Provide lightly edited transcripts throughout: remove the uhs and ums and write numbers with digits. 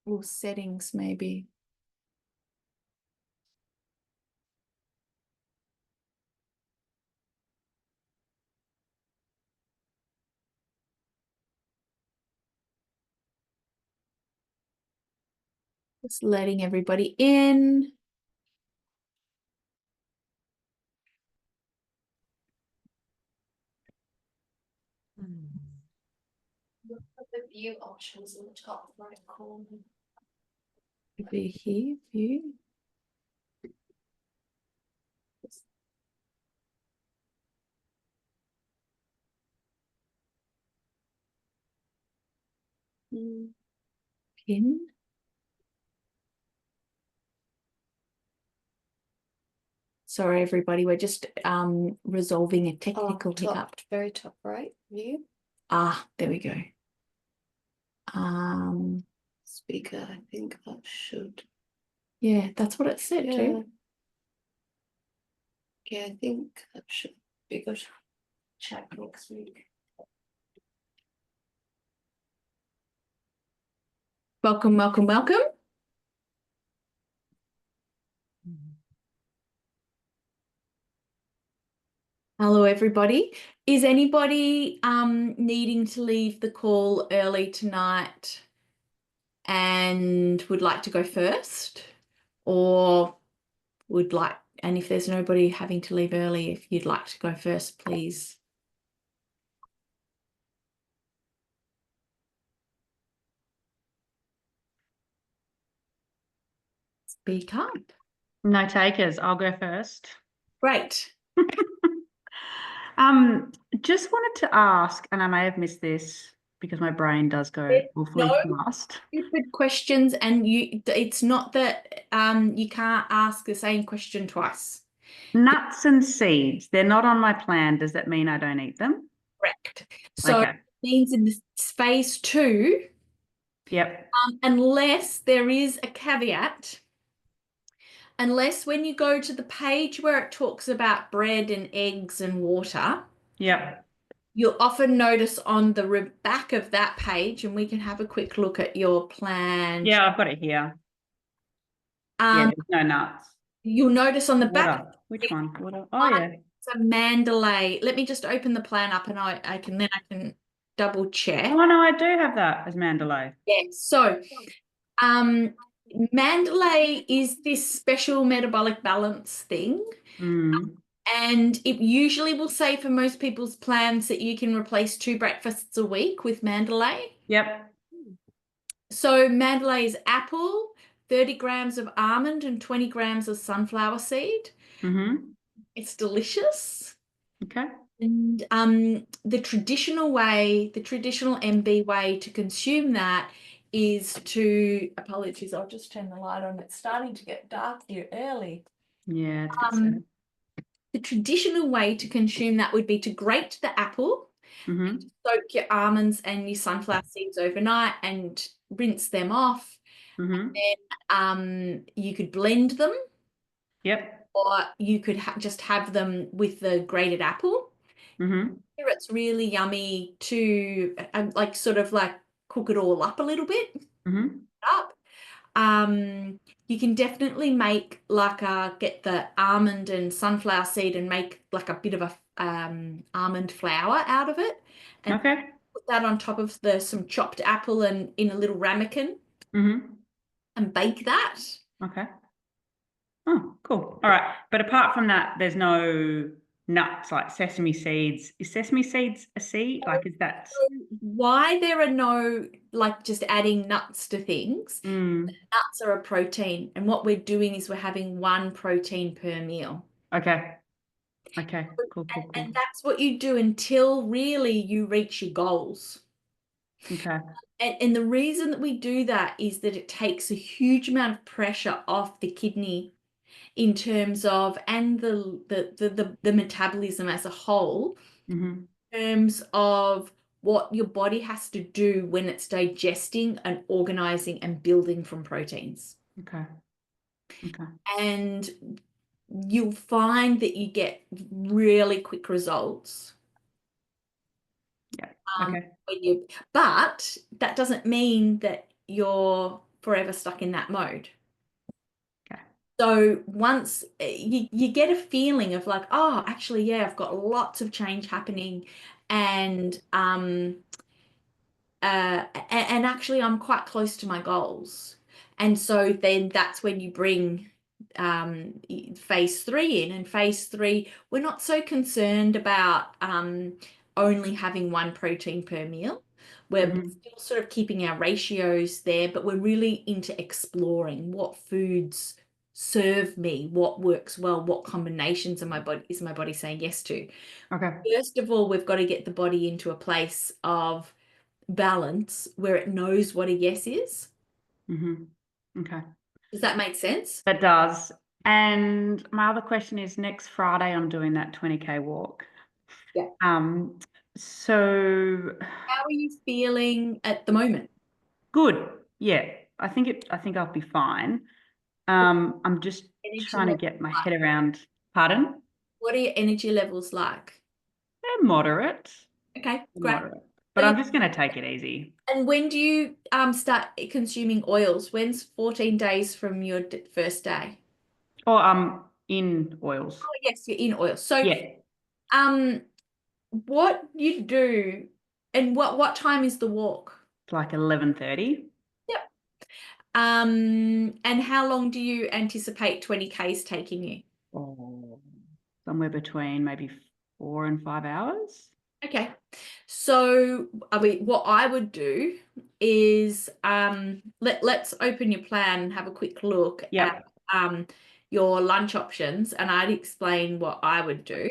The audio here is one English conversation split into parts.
Or settings, maybe. Just letting everybody in. Look at the view options in the top right corner. Could be here, view. Pin. Sorry, everybody. We're just resolving a technical hiccup. Very top right view. Ah, there we go. Speaker, I think that should. Yeah, that's what it said too. Yeah, I think that should be good. Chat next week. Welcome, welcome, welcome. Hello, everybody. Is anybody needing to leave the call early tonight and would like to go first? Or would like, and if there's nobody having to leave early, if you'd like to go first, please. Speak up. No takers. I'll go first. Great. Just wanted to ask, and I may have missed this because my brain does go awfully fast. Stupid questions, and it's not that you can't ask the same question twice. Nuts and seeds, they're not on my plan. Does that mean I don't eat them? Correct. So okay. It means in this phase 2, Yep. Unless there is a caveat, unless when you go to the page where it talks about bread and eggs and water, Yep. you'll often notice on the back of that page, and we can have a quick look at your plan. Yeah, I've got it here. Yeah, there's no nuts. You'll notice on the back. Which one? Water. Oh, yeah. It's a Mandalay. Let me just open the plan up, and I can double check. Oh, no, I do have that as Mandalay. Yeah. So, Mandalay is this special metabolic balance thing. And it usually will say for most people's plans that you can replace 2 breakfasts a week with Mandalay. Yep. So Mandalay is apple, 30 grams of almond and 20 grams of sunflower seed. It's delicious. Okay. And the traditional MB way to consume that is to, apologies, I'll just turn the light on. It's starting to get dark here early. Yeah, it's a bit sad. The traditional way to consume that would be to grate the apple, soak your almonds and your sunflower seeds overnight and rinse them off. And then you could blend them. Yep. Or you could just have them with the grated apple. It's really yummy to sort of cook it all up a little bit. You can definitely make get the almond and sunflower seed and make like a bit of a almond flour out of it. And put that on top of some chopped apple and in a little ramekin and bake that. Okay. Oh, cool. All right. But apart from that, there's no nuts like sesame seeds. Is sesame seeds a seed? Is that? Why there are no, just adding nuts to things, nuts are a protein. And what we're doing is we're having 1 protein per meal. Okay. Okay. Cool. And that's what you do until really you reach your goals. Okay. And the reason that we do that is that it takes a huge amount of pressure off the kidney in terms of, and the metabolism as a whole, in terms of what your body has to do when it's digesting and organizing and building from proteins. Okay. Okay. and you'll find that you get really quick results. Yeah. Um, Okay. but that doesn't mean that you're forever stuck in that mode. Okay. So once you get a feeling of like, oh, actually, yeah, I've got lots of change happening, and and actually I'm quite close to my goals. And so then that's when you bring phase 3 in. And phase 3, we're not so concerned about only having one protein per meal. We're still sort of keeping our ratios there, but we're really into exploring what foods serve me, what works well, what combinations is my body saying yes to. Okay. First of all, we've got to get the body into a place of balance where it knows what a yes is. Okay. Does that make sense? That does. And my other question is, next Friday I'm doing that 20K walk. Yeah. So How are you feeling at the moment? good. Yeah. I think I'll be fine. I'm just Energy trying to level get my like? head around, pardon? What are your energy levels like? They're moderate. Okay, great. Moderate. So But I'm just going to take it easy. and when do you start consuming oils? When's 14 days from your first day? Or I'm in oils. Oh, yes, you're in oil. So Yeah. um what you do and what time is the walk? It's like 11:30. Yep. And how long do you anticipate 20Ks taking you? Oh, somewhere between maybe 4 and 5 hours. Okay. So, I mean, what I would do is let's open your plan and have a quick look Yep. at your lunch options, and I'd explain what I would do.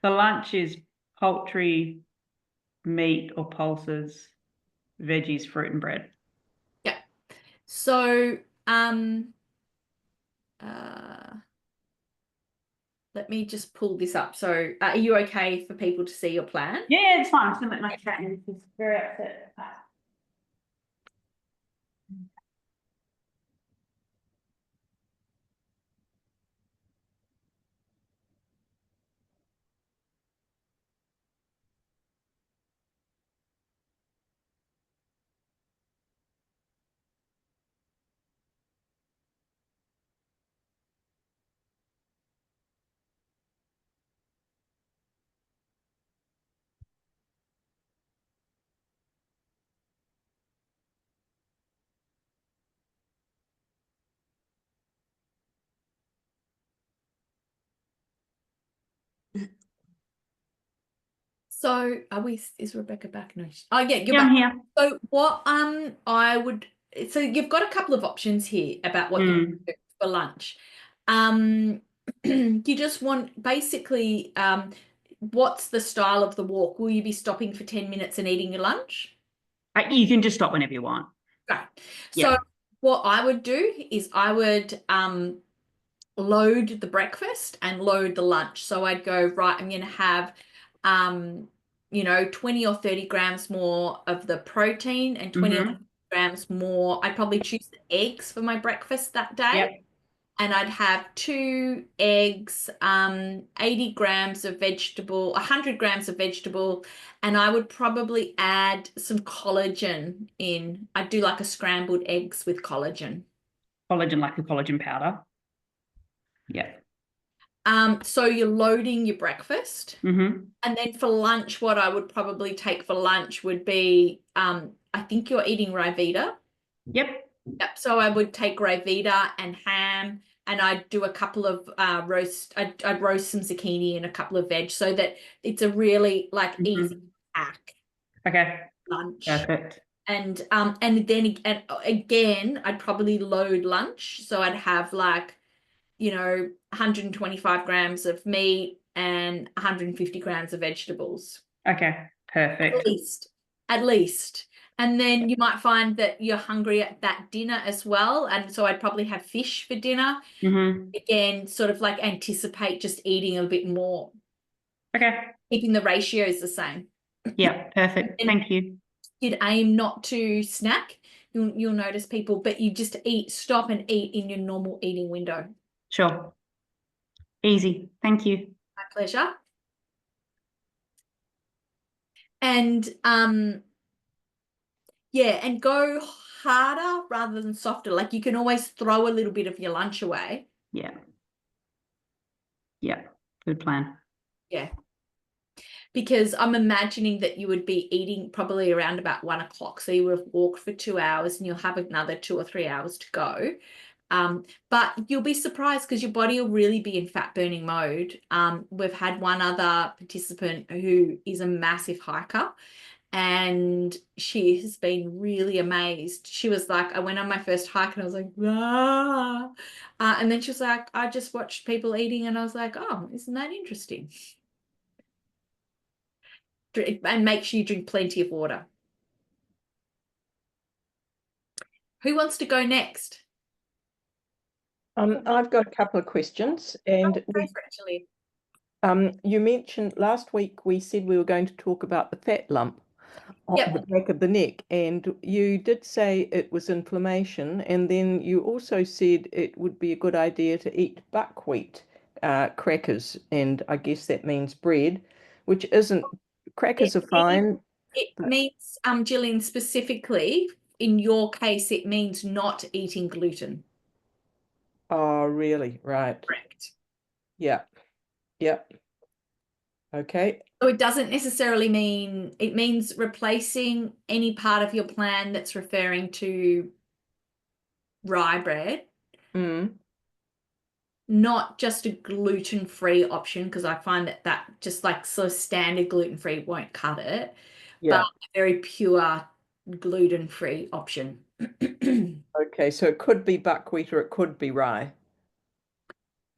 The lunch is poultry, meat or pulses, veggies, fruit and bread. Yeah. So, uh, let me just pull this up. So, are you okay for people to see your plan? Yeah, it's fine. I'm just gonna let my cat in. She's very upset. So is Rebecca back? No. Oh yeah, you're Yeah, I'm back. here. So what I would so you've got a couple of options here about what you do for lunch. Um you just want basically what's the style of the walk? Will you be stopping for 10 minutes and eating your lunch? You can just stop whenever you want. Okay. Yeah. So what I would do is I would load the breakfast and load the lunch. So I'd go, right, I'm going to have, 20 or 30 grams more of the protein and 20 or 30 grams more. I'd probably choose the eggs for my breakfast that day. Yep. And I'd have 2 eggs, 80 grams of vegetable, 100 grams of vegetable, and I would probably add some collagen in. I'd do like a scrambled eggs with collagen. Collagen, like the collagen powder. Yeah. So you're loading your breakfast. Mm-hmm. And then for lunch, what I would probably take for lunch would be, I think you're eating Rivita. Yep. Yep. So I would take Rivita and ham, and I'd do a couple of I'd roast some zucchini and a couple of veg so that it's a really like easy pack Okay. lunch. Perfect. And then again, I'd probably load lunch. So I'd have like, 125 grams of meat and 150 grams of vegetables. Okay. Perfect. At least. And then you might find that you're hungry at that dinner as well. And so I'd probably have fish for dinner. Mm-hmm. Again, sort of like anticipate just eating a bit more, Okay. keeping the ratios the same. Yeah. Perfect. And Thank you. you'd aim not to snack you'll notice people, but you just stop and eat in your normal eating window. Sure. Easy. Thank you. My pleasure. And yeah, and go harder rather than softer. Like you can always throw a little bit of your lunch away. Yeah. Yeah. Good plan. Yeah. Because I'm imagining that you would be eating probably around about 1 o'clock. So you would have walked for 2 hours and you'll have another 2 or 3 hours to go. But you'll be surprised because your body will really be in fat burning mode. We've had one other participant who is a massive hiker, and she has been really amazed. She was like, I went on my first hike and I was like, ah. And then she was like, I just watched people eating and I was like, oh, isn't that interesting? And make sure you drink plenty of water. Who wants to go next? I've got a couple of questions, and Go for it, actually. you mentioned last week we said we were going to talk about the fat lump on Yep. the back of the neck, and you did say it was inflammation, and then you also said it would be a good idea to eat buckwheat crackers, and I guess that means bread, which isn't, crackers are fine. It But, means, Gillian, specifically, in your case, it means not eating gluten. oh, really? Right. Correct. Yeah. Yeah. Okay. So it doesn't necessarily mean, it means replacing any part of your plan that's referring to rye bread, Mm. not just a gluten-free option, because I find that just like sort of standard gluten-free won't cut it, but Yeah. a very pure gluten-free option. Okay, so it could be buckwheat or it could be rye.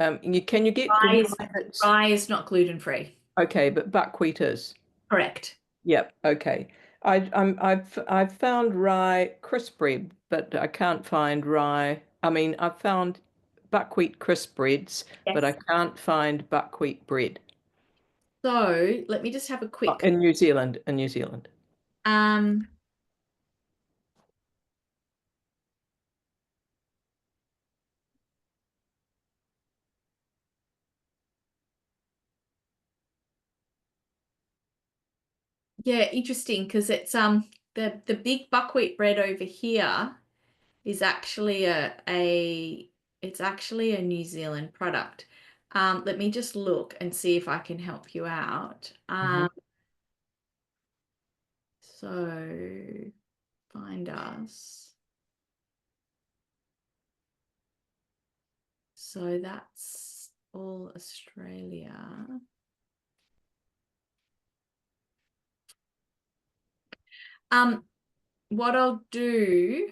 Can you get Rye is, rye that's rye is not gluten-free. okay, but buckwheat is. Correct. Yep, okay. I've found rye crisp bread, but I can't find rye. I mean, I've found buckwheat crisp breads, but I Yes. can't find buckwheat bread. So let me just have a Oh, quick, in New Zealand, in New Zealand. um, yeah, interesting because it's the big buckwheat bread over here is actually it's actually a New Zealand product. Let me just look and see if I can help you out. Mhm. So find us. So that's all Australia. What I'll do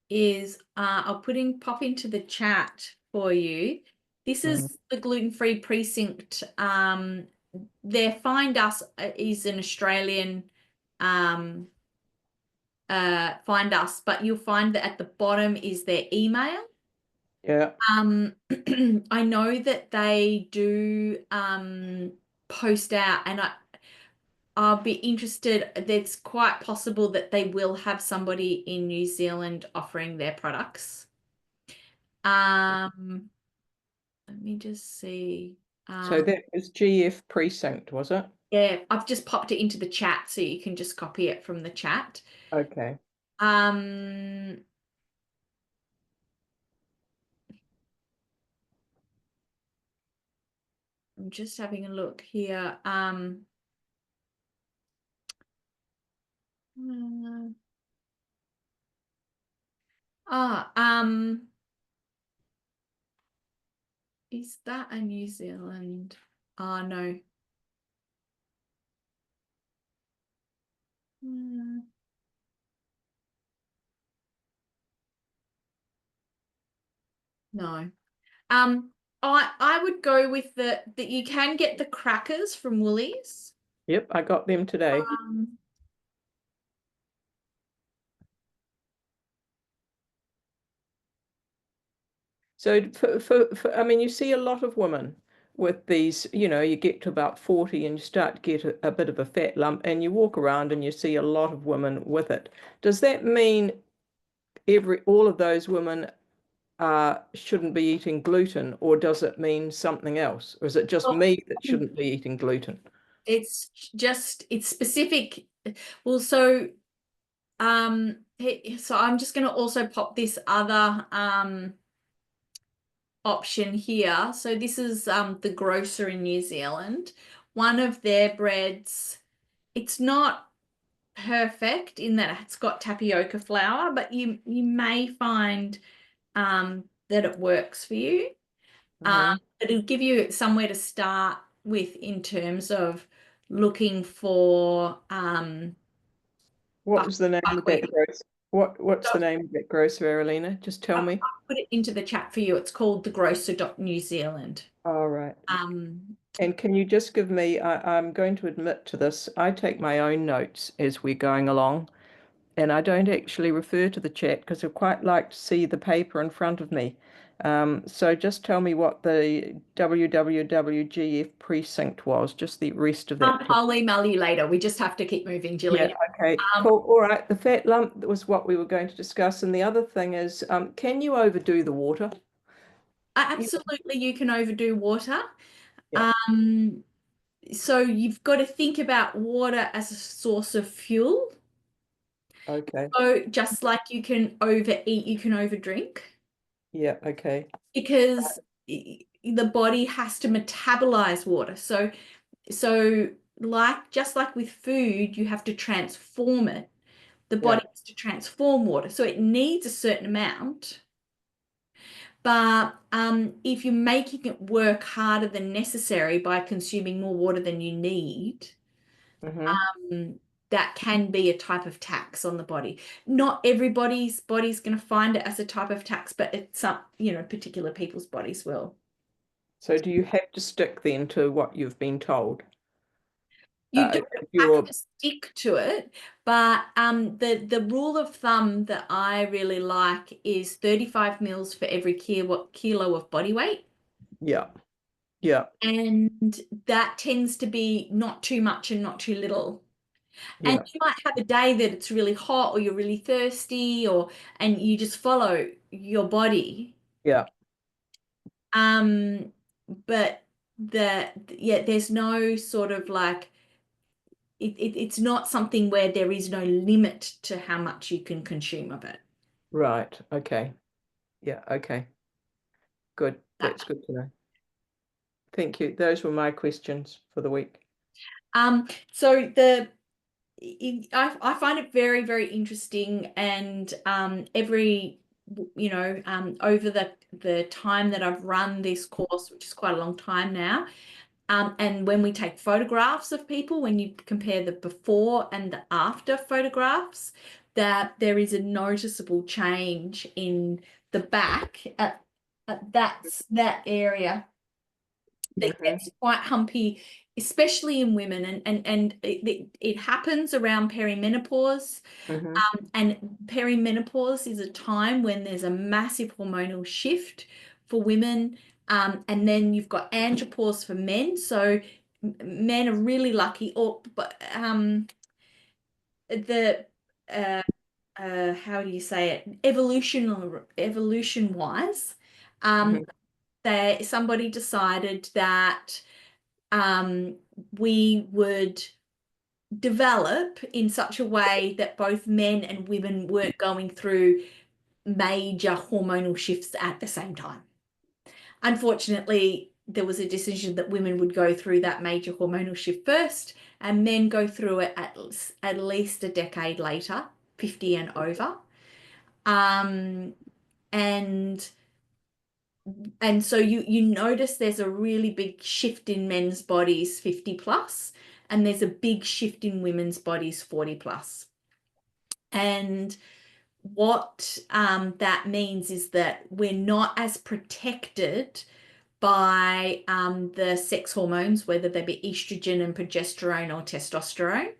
is I'll pop into the chat for you. This is the gluten-free precinct. Their Find Us is an Australian Find Us, but you'll find that at the bottom is their email. Yeah. I know that they do post out, and I'll be interested. It's quite possible that they will have somebody in New Zealand offering their products. Let me just see. So that was GF precinct, was it? Yeah, I've just popped it into the chat so you can just copy it from the chat. Okay. Um, I'm just having a look here. Uh, ah, is that a New Zealand? Oh, no. No. I would go with that you can get the crackers from Woolies. Yep, I got them today. So I mean, you see a lot of women with these, you get to about 40 and you start to get a bit of a fat lump, and you walk around and you see a lot of women with it. Does that mean all of those women shouldn't be eating gluten, or does it mean something else? Or is it just Well, me that shouldn't be eating gluten? it's specific. Well, so I'm just going to also pop this other option here. So this is the grocer in New Zealand. One of their breads, it's not perfect in that it's got tapioca flour, but you may find that it works for you. Mhm. It'll give you somewhere to start with in terms of looking for What was the name of that buckwheat. grocer? What's the name of that grocer, Aralina? Just tell I'll me. put it into the chat for you. It's called the Grocer New Zealand. All right. Um, And can you just give me, I'm going to admit to this, I take my own notes as we're going along, and I don't actually refer to the chat because I quite like to see the paper in front of me. So just tell me what the WWWGF precinct was, just the rest of that. I'll email you later. We just have to keep moving, Yeah, Gillian. okay, cool. All right, the fat lump was what we were going to discuss. And the other thing is, can you overdo the water? Absolutely, you can overdo water. Yeah. So you've got to think about water as a source of fuel. Okay. So just like you can overeat, you can overdrink Yeah, okay. because the body has to metabolize water. So just like with food, you have to transform it. The body Yeah. has to transform water. So it needs a certain amount. But if you're making it work harder than necessary by consuming more water than you need, Mm-hmm. that can be a type of tax on the body. Not everybody's body's going to find it as a type of tax, but it's some, particular people's bodies will. So do you have to stick then to what you've been told? You don't If have you're to stick to it, but the rule of thumb that I really like is 35 mils for every kilo of body weight. yeah, yeah, And that tends to be not too much and not too little. And yeah, you might have a day that it's really hot or you're really thirsty and you just follow your body. yeah, But there's no sort of like it's not something where there is no limit to how much you can consume of it. right. Okay. Yeah, okay. Good. That's good to know. Thank you. Those were my questions for the week. So I find it very, very interesting, and every over the time that I've run this course, which is quite a long time now, and when we take photographs of people, when you compare the before and the after photographs, that there is a noticeable change in the back at that area that Mhm, gets quite humpy, especially in women, and it happens around perimenopause. mhm. And perimenopause is a time when there's a massive hormonal shift for women, and then you've got andropause for men. So men are really lucky, but the how do you say it? Evolution wise, Mhm. somebody decided that we would develop in such a way that both men and women weren't going through major hormonal shifts at the same time. Unfortunately, there was a decision that women would go through that major hormonal shift first and men go through it at least a decade later, 50 and over. And so you notice there's a really big shift in men's bodies 50 plus, and there's a big shift in women's bodies 40 plus. And what that means is that we're not as protected by the sex hormones, whether they be estrogen and progesterone or testosterone.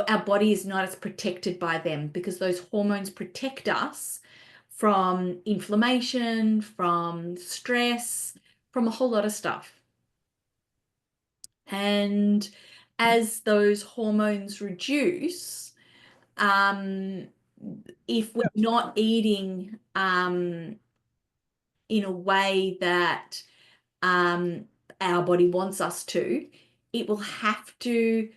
Our body is not as protected by them because those hormones protect us from inflammation, from stress, from a whole lot of stuff. And as those hormones reduce, if we're not eating in a way that our body wants us to, it will have to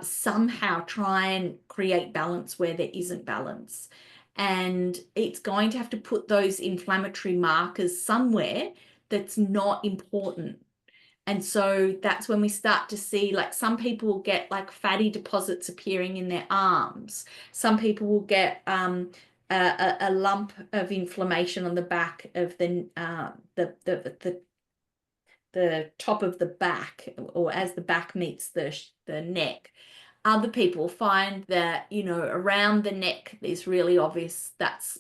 somehow try and create balance where there isn't balance. And it's going to have to put those inflammatory markers somewhere that's not important. And so that's when we start to see, like, some people will get like fatty deposits appearing in their arms. Some people will get a lump of inflammation on the back of the top of the back, or as the back meets the neck. Other people find that, you know, around the neck is really obvious. That's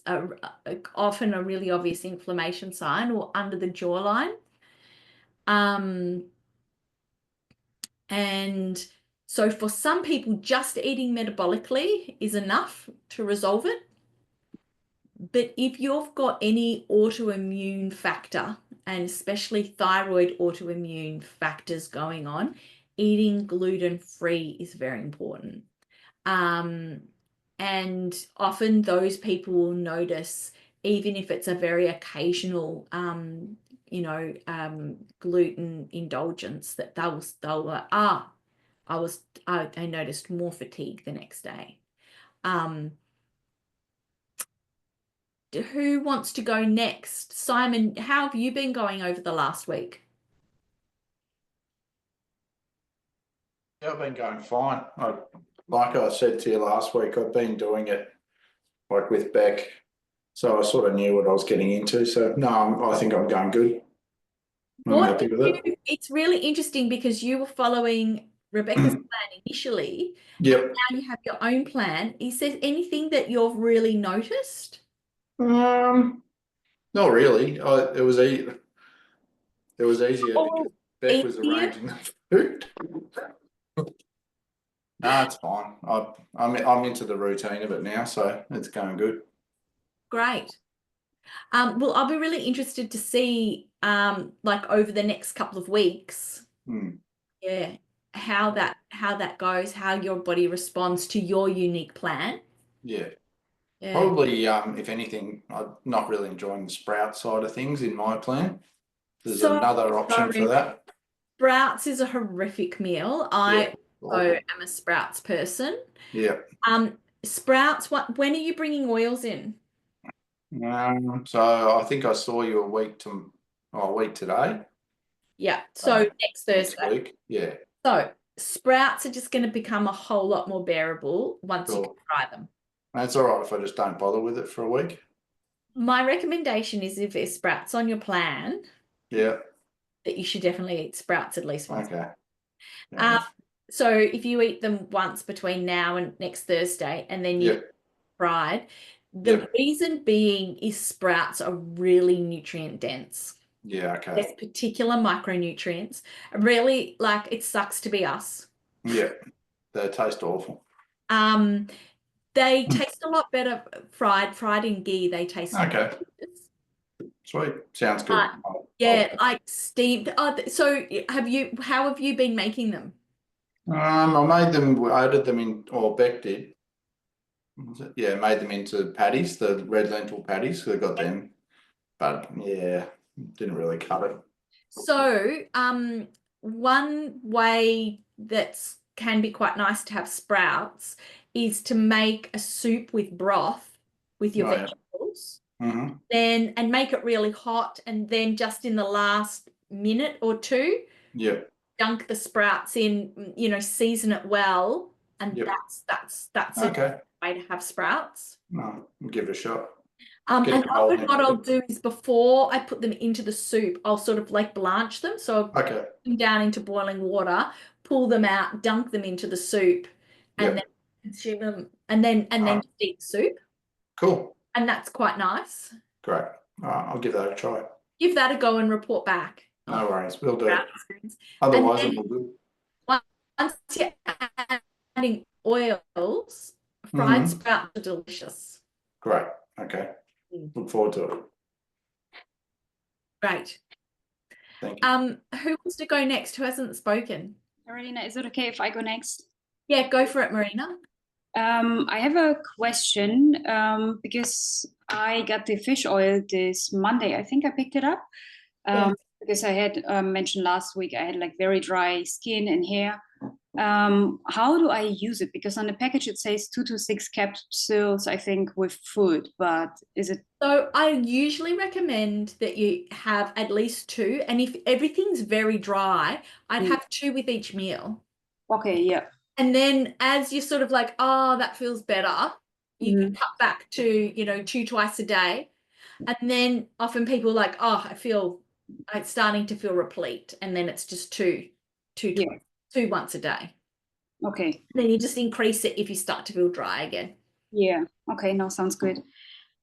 often a really obvious inflammation sign, or under the jawline. And so for some people, just eating metabolically is enough to resolve it. But if you've got any autoimmune factor, and especially thyroid autoimmune factors going on, eating gluten-free is very important. And often those people will notice, even if it's a very occasional gluten indulgence, that I noticed more fatigue the next day. Who wants to go next? Simon, how have you been going over the last week? Yeah, I've been going fine. Like I said to you last week, I've been doing it like with Beck, so I sort of knew what I was getting into. So no, I think I'm going good. I'm happy with it. It's really interesting because you were following Rebecca's plan initially. Yep. And now you have your own plan. Is there anything that you've really noticed? Not really. It was easier because Beck was easier? arranging the food. No, it's fine. I'm into the routine of it now, so it's going good. Great. Well, I'll be really interested to see, like, over the next couple of weeks, yeah, how that goes, how your body responds to your unique plan. Yeah. Yeah. Probably, if anything, I'm not really enjoying the sprout side of things in my plan. There's another option for that. Sprouts is a horrific meal. I am a sprouts person. Yeah. Sprouts, when are you bringing oils in? So I think I saw you a week today. Yeah. So next Thursday. Next week. Yeah. So sprouts are just going to become a whole lot more bearable once you can try them. That's all right if I just don't bother with it for a week. My recommendation is, if there's sprouts on your plan, yeah, that you should definitely eat sprouts at least once. Okay. So if you eat them once between now and next Thursday, and then you fried, the reason being is sprouts are really nutrient dense. Yeah, okay. There's particular micronutrients. Really, like, it sucks to be us. Yeah, they taste awful. They taste a lot better fried in ghee. They taste okay. Sweet, sounds good. Yeah, like steamed. So how have you been making them? I added them in, or Beck did. Yeah, made them into patties, the red lentil patties. So I got them, but yeah, didn't really cut it. So, one way that can be quite nice to have sprouts is to make a soup with broth with your vegetables. Then, and make it really hot, and then just in the last minute or two, dunk the sprouts in, season it well, and that's a way to have sprouts. No, I'll give it a shot. And often what I'll do is, before I put them into the soup, I'll sort of like blanch them. So I'll put them down into boiling water, pull them out, dunk them into the soup, and then consume them, and then just eat the soup. Cool. And that's quite nice. Great. All right, I'll give that a try. Give that a go and report back. No worries, we'll do it. Otherwise, it will do. Once you're adding oils, fried sprouts are delicious. Great. Okay. Look forward to it. Great. Thank you. Who wants to go next? Who hasn't spoken? Marina, is it okay if I go next? Yeah, go for it, Marina. I have a question because I got the fish oil this Monday. I think I picked it up Yeah. because I had mentioned last week I had like very dry skin and hair. How do I use it? Because on the package it says 2 to 6 capsules, I think, with food, but is it? So I usually recommend that you have at least 2, and if everything's very dry, I'd have 2 with each meal. Okay, yeah. And then as you're sort of like, oh, that feels better, you can cut back to, 2 twice a day. And then often people are like, oh, it's starting to feel replete. And then it's just 2 once a day. Okay. Then you just increase it if you start to feel dry again. Yeah. Okay. No, sounds good.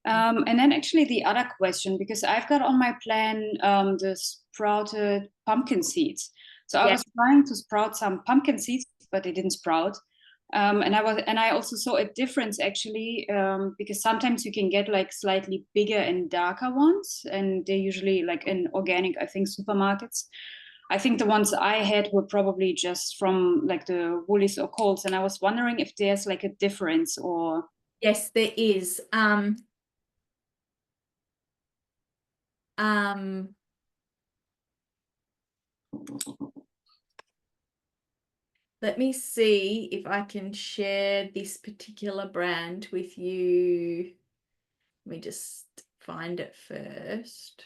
And then actually the other question, because I've got on my plan the sprouted pumpkin seeds. So I was trying to sprout some pumpkin seeds, but they didn't sprout. And I also saw a difference actually, because sometimes you can get like slightly bigger and darker ones, and they're usually like in organic, I think, supermarkets. I think the ones I had were probably just from like the Woolies or Coles, and I was wondering if there's like a difference or. Yes, there is. Let me see if I can share this particular brand with you. Let me just find it first.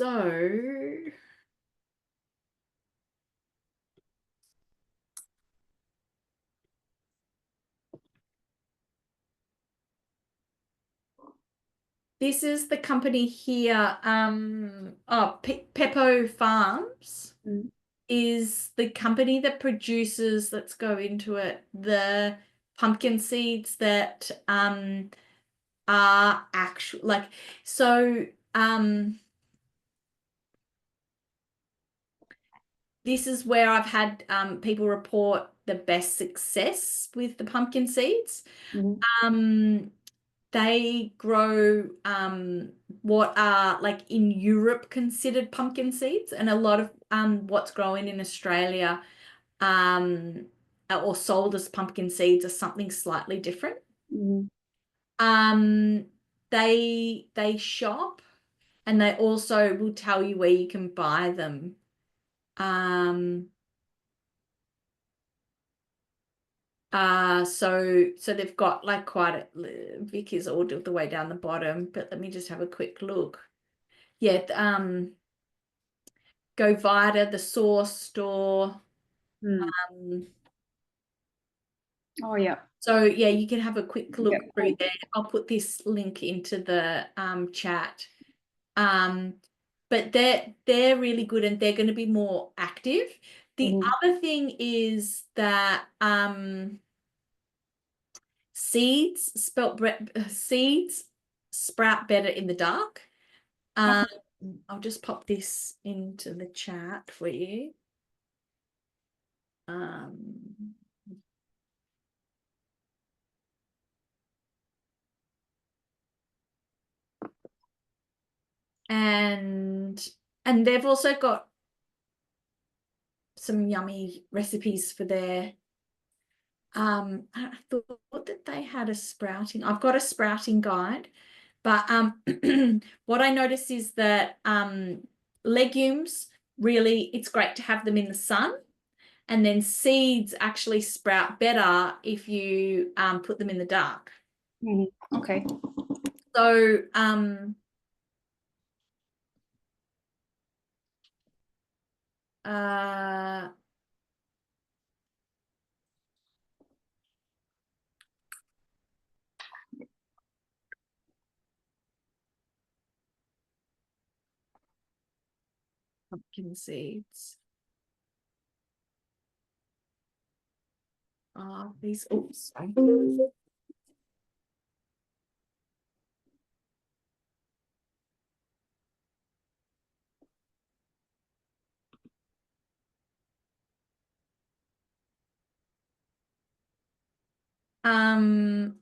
So this is the company here. Peppo Farms is the company that produces, let's go into it, the pumpkin seeds that are actual, like, so this is where I've had people report the best success with the pumpkin seeds. They grow what are like in Europe considered pumpkin seeds, and a lot of what's growing in Australia or sold as pumpkin seeds are something slightly different. They shop, and they also will tell you where you can buy them. So they've got like quite a, Vic is all the way down the bottom, but let me just have a quick look. Yeah, Go Vita, the Source Store. Oh yeah. So yeah, you can have a quick look through there. I'll put this link into the chat. But they're really good, and they're going to be more active. The other thing is that seeds sprout better in the dark. I'll just pop this into the chat for you. And they've also got some yummy recipes for their I thought that they had a sprouting. I've got a sprouting guide, but what I noticed is that legumes, really, it's great to have them in the sun, and then seeds actually sprout better if you put them in the dark. Okay. So pumpkin seeds. These, oops. Um,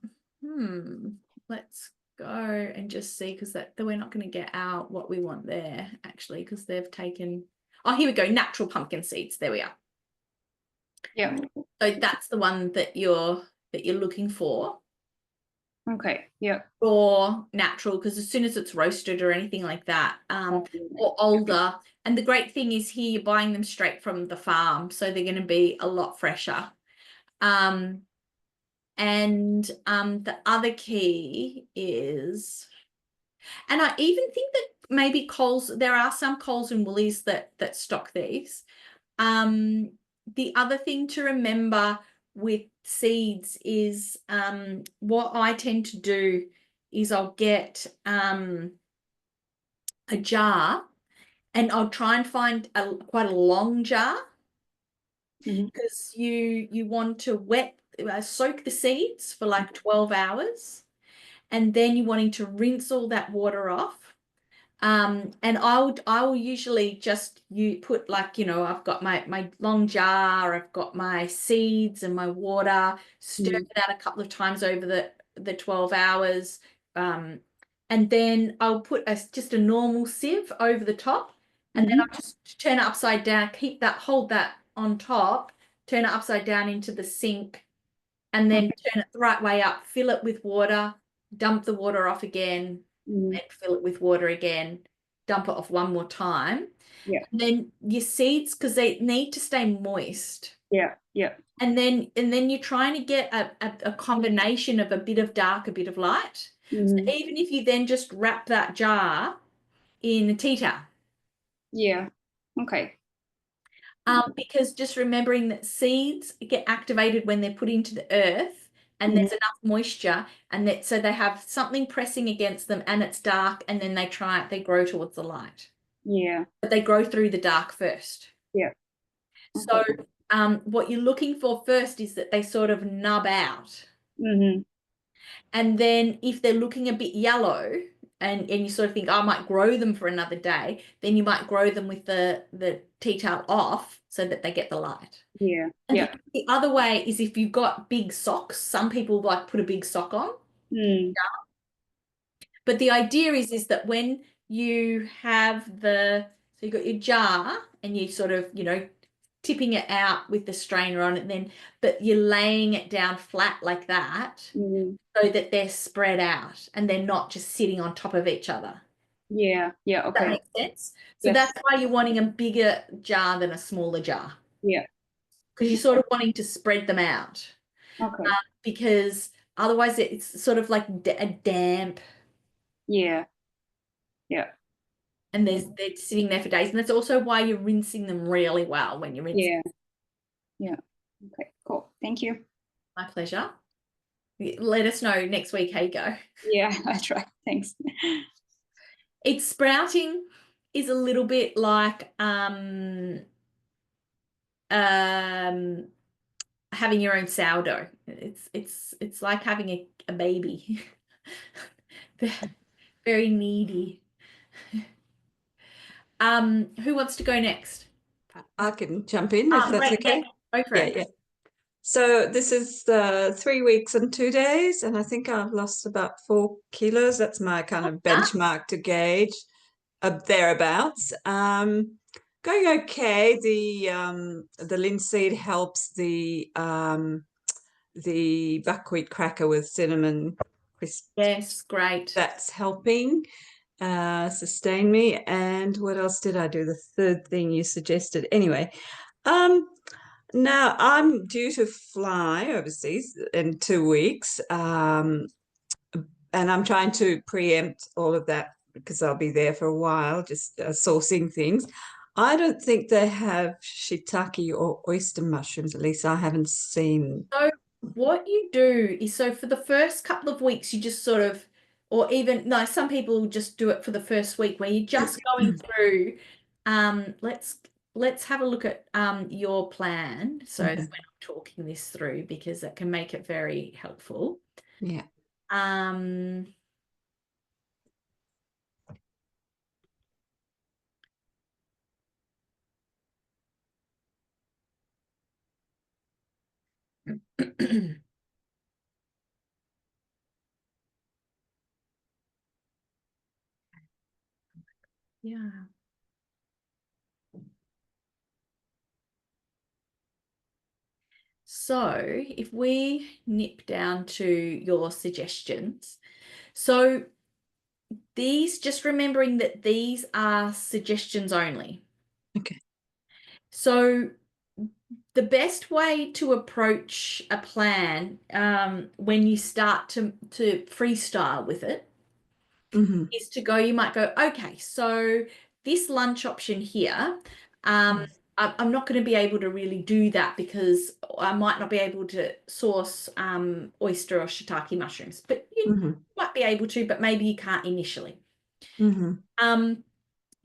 let's go and just see, because that we're not going to get out what we want there actually, because they've taken. Oh, here we go. Natural pumpkin seeds. There we are. Yeah. So that's the one that you're looking for. Okay. Yeah. Or natural, because as soon as it's roasted or anything like that, or older. And the great thing is here you're buying them straight from the farm, so they're going to be a lot fresher. And the other key is, and I even think that maybe Coles, there are some Coles and Woolies that stock these. The other thing to remember with seeds is what I tend to do is I'll get a jar, and I'll try and find quite a long jar, because you want to soak the seeds for like 12 hours, and then you're wanting to rinse all that water off. And I will usually just put, like, I've got my long jar, I've got my seeds and my water, stir it out a couple of times over the 12 hours. And then I'll put just a normal sieve over the top, and then I'll just turn it upside down, hold that on top, turn it upside down into the sink, and then turn it the right way up, fill it with water, dump the water off again, and fill it with water again, dump it off one more time. Yeah. And then your seeds, because they need to stay moist. Yeah. Yeah. And then you're trying to get a combination of a bit of dark, a bit of light. So even if you then just wrap that jar in a tea towel. Yeah. Okay. Because just remembering that seeds get activated when they're put into the earth, and there's enough moisture, and so they have something pressing against them, and it's dark, and then they grow towards the light. Yeah. But they grow through the dark first. Yeah. So what you're looking for first is that they sort of nub out. And then if they're looking a bit yellow, and you sort of think, I might grow them for another day, then you might grow them with the tea towel off so that they get the light. Yeah. And Yeah. the other way is if you've got big socks. Some people like put a big sock on. But the idea is that when you have so you've got your jar, and you sort of, tipping it out with the strainer on it, but you're laying it down flat like that, so that they're spread out and they're not just sitting on top of each other. Yeah. Yeah. Does that Okay. make sense? So Yes. that's why you're wanting a bigger jar than a smaller jar, Yeah. because you're sort of wanting to spread them out. Okay. Because otherwise it's sort of like a damp, Yeah. Yeah. and they're sitting there for days. And that's also why you're rinsing them really well when you're rinsing. Yeah. Yeah. Okay. Cool. Thank you. My pleasure. Let us know next week how you go. Yeah, I try. Thanks. It's sprouting is a little bit like having your own sourdough. It's like having a baby. Very needy. Who wants to go next? I can jump in if that's Great, okay. yeah, go for it. Yeah. So this is 3 weeks and 2 days, and I think I've lost about 4 kilos. That's my kind of benchmark to gauge, thereabouts. Going okay. The linseed helps the buckwheat cracker with cinnamon crisp. Yes, great. That's helping sustain me. And what else did I do? The third thing you suggested. Anyway, now I'm due to fly overseas in 2 weeks, and I'm trying to preempt all of that because I'll be there for a while, just sourcing things. I don't think they have shiitake or oyster mushrooms. At least I haven't seen. So what you do is, so for the first couple of weeks, you just sort of, or even, no, some people just do it for the first week where you're just going through. Let's have a look at your plan, so that we're not talking this through, because that can make it very helpful. Yeah. Yeah. So if we nip down to your suggestions, so these, just remembering that these are suggestions only. Okay. So the best way to approach a plan when you start to freestyle with it is to go, you might go, okay, so this lunch option here, I'm not going to be able to really do that because I might not be able to source oyster or shiitake mushrooms, but you might be able to, but maybe you can't initially.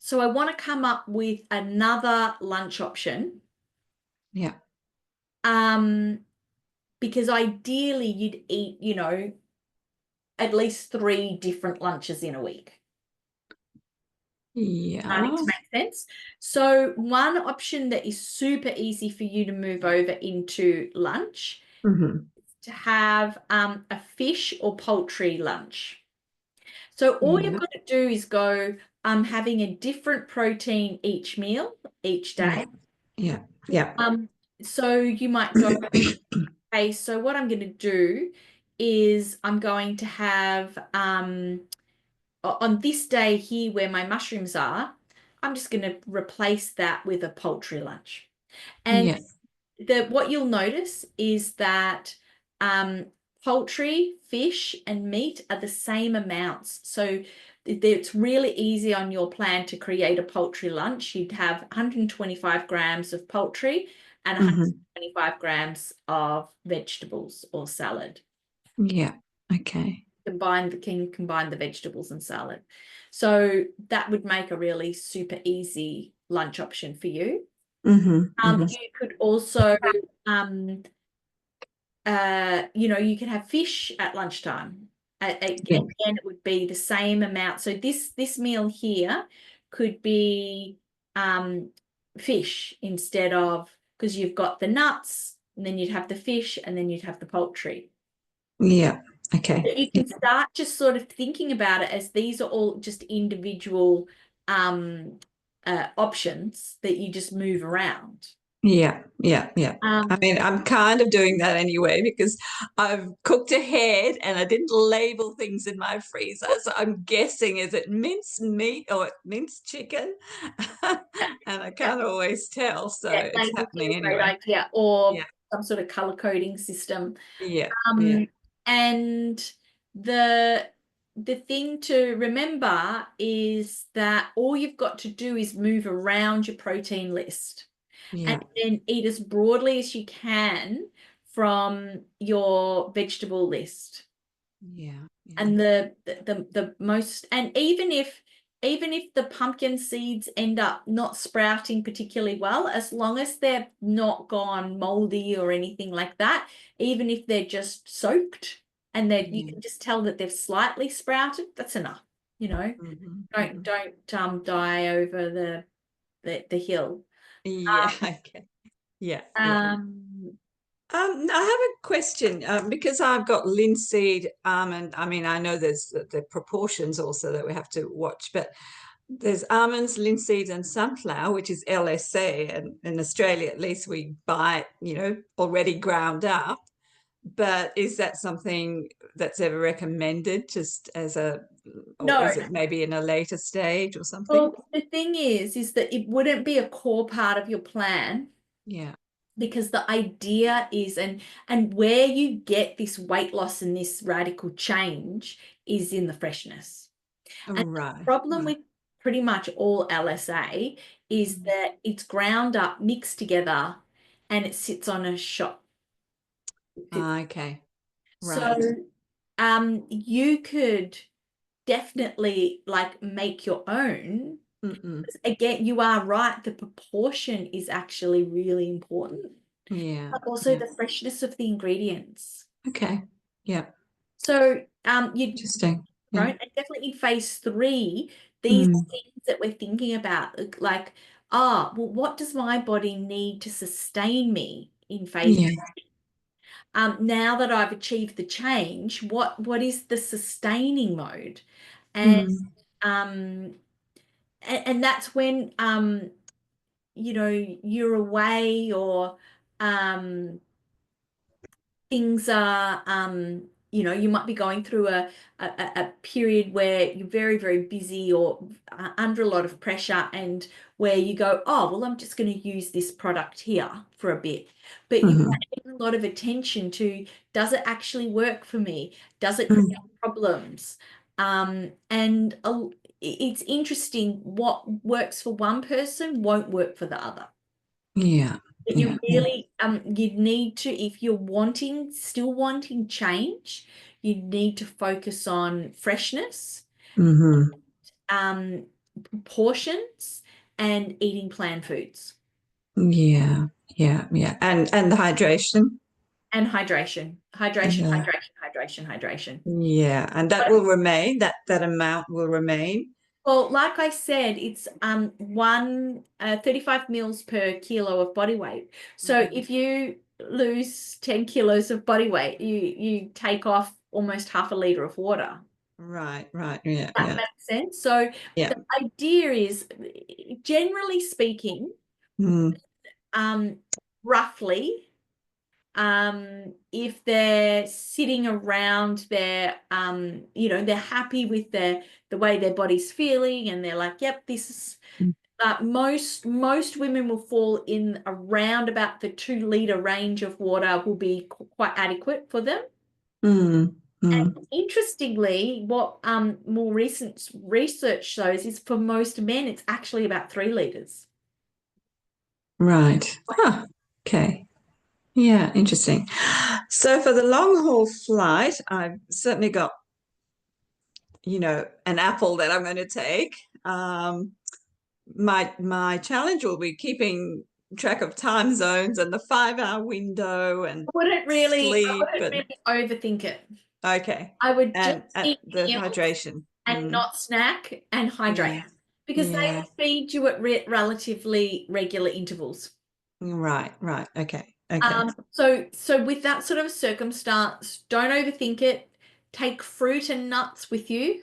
So I want to come up with another lunch option. Yeah. Because ideally you'd eat, you know, at least 3 different lunches in a week. Yeah. Starting to make sense. So one option that is super easy for you to move over into lunch is to have a fish or poultry lunch. So all you've got to do is go, I'm having a different protein each meal, each day. Yeah. Yeah. So you might go, okay, so what I'm going to do is I'm going to have on this day here where my mushrooms are, I'm just going to replace that with a poultry lunch. And what you'll notice is that poultry, fish, and meat are the same amounts. So it's really easy on your plan to create a poultry lunch. You'd have 125 grams of poultry and 125 grams of vegetables or salad. Yeah. Okay. Combine the vegetables and salad. So that would make a really super easy lunch option for you. You could also, you know, you could have fish at lunchtime. Again, it would be the same amount. So this meal here could be fish instead of, because you've got the nuts, and then you'd have the fish, and then you'd have the poultry. Yeah. Okay. But you can start just sort of thinking about it as these are all just individual options that you just move around. Yeah. I mean, I'm kind of doing that anyway because I've cooked ahead and I didn't label things in my freezer. So I'm guessing, is it minced meat or minced chicken? And I can't always tell. So it's happening Great anyway. idea. Or some sort of color coding system. Yeah. And the thing to remember is that all you've got to do is move around your protein list and then eat as broadly as you can from your vegetable list. And the most, and even if the pumpkin seeds end up not sprouting particularly well, as long as they're not gone moldy or anything like that, even if they're just soaked and that you can just tell that they've slightly sprouted, that's enough. You know, don't die over the hill. Okay. Yeah. I have a question because I've got linseed, almond. I mean, I know there's the proportions also that we have to watch, but there's almonds, linseed, and sunflower, which is LSA, and in Australia at least we buy it, you know, already ground up. But is that something that's ever recommended, just as a, or is it maybe in a later stage or something? Well, the thing is that it wouldn't be a core part of your plan. Yeah. Because the idea is, and where you get this weight loss and this radical change is in the freshness. And the problem with pretty much all LSA is that it's ground up, mixed together, and it sits on a shop. Okay. So you could definitely like make your own. Again, you are right. The proportion is actually really important. But also the freshness of the ingredients. Okay. Yeah. So Interesting. Right? And definitely in phase 3, these things that we're thinking about, like, well, what does my body need to sustain me in phase 3? Now that I've achieved the change, what is the sustaining mode? And and that's when you know, you're away or things are you know, you might be going through a period where you're very, very busy or under a lot of pressure, and where you go, oh, well, I'm just going to use this product here for a bit. But you pay a lot of attention to, does it actually work for me? Does it create problems? And it's interesting, what works for one person won't work for the other. Yeah. But you really, you need to, if you're still wanting change, you need to focus on freshness, portions, and eating planned foods. Yeah. Yeah. Yeah. And the hydration. And hydration. Hydration, Yeah. hydration, hydration. Yeah. And that will remain, that amount will remain. Well, like I said, it's 35 mils per kilo of body weight. So if you lose 10 kilos of body weight, you take off almost half a liter of water. Right, right. Yeah, That yeah. makes sense. So Yeah. the idea is, generally speaking, roughly, if they're sitting around their, you know, they're happy with the way their body's feeling, and they're like, yep, this is, most women will fall in around about the 2 liter range of water will be quite adequate for them. And interestingly, what more recent research shows is for most men, it's actually about 3 liters. Right. Huh. Okay. Yeah, interesting. So for the long haul flight, I've certainly got, you know, an apple that I'm going to take. My challenge will be keeping track of time zones and the 5-hour window and I wouldn't really sleep overthink it. okay. I would And just eat the meals hydration. and not snack and hydrate, Yeah. because they Yeah. will feed you at relatively regular intervals. Right, right. Okay. Okay. So with that sort of circumstance, don't overthink it. Take fruit and nuts with you.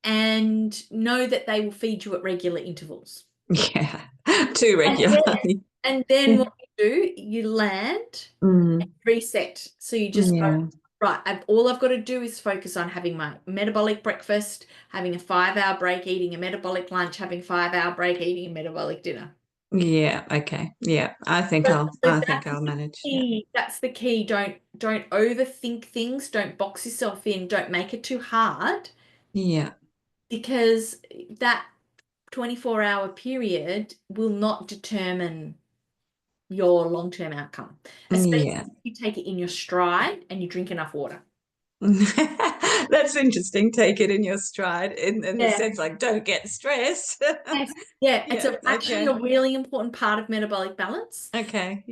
And know that they will feed you at regular intervals. Yeah. Too regularly. And then what you do, you land and reset. So you just go, right, all I've got to do is focus on having my metabolic breakfast, having a 5-hour break, eating a metabolic lunch, having a 5-hour break, eating a metabolic dinner. Yeah, okay. Yeah. I think I'll manage. Yeah. That's the key. Don't overthink things. Don't box yourself in. Don't make it too hard. Yeah. Because that 24-hour period will not determine your long-term outcome, especially if you take it in your stride and you drink enough water. That's interesting. Take it in your stride in the sense, like, don't get stressed. It's actually a really important part of metabolic balance. Okay.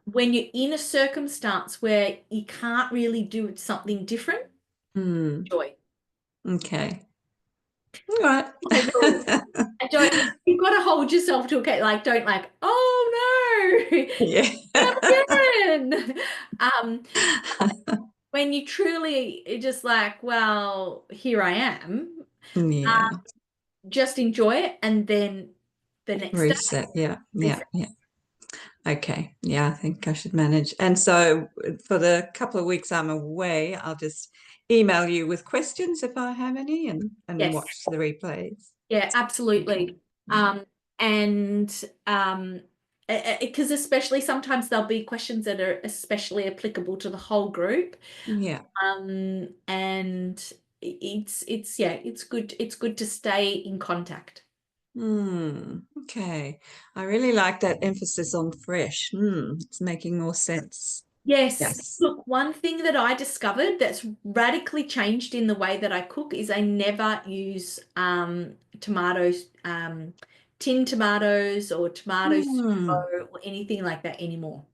When you're in a circumstance where you can't really do something different, enjoy. Okay. All right. You've got to hold yourself to okay, like, don't like, oh no, again. When you truly just like, well, here I am. Just enjoy it, and then the next reset. day, Yeah. Okay. Yeah, I think I should manage. And so for the couple of weeks I'm away, I'll just email you with questions if I have any, and watch the replays. Yeah, absolutely. Because especially sometimes there'll be questions that are especially applicable to the whole group. Yeah. And it's good to stay in contact. Okay. I really like that emphasis on fresh. It's making more sense. Yes. Look, one thing that I discovered that's radically changed in the way that I cook is I never use tomatoes, tin tomatoes or tomatoes or anything like that anymore.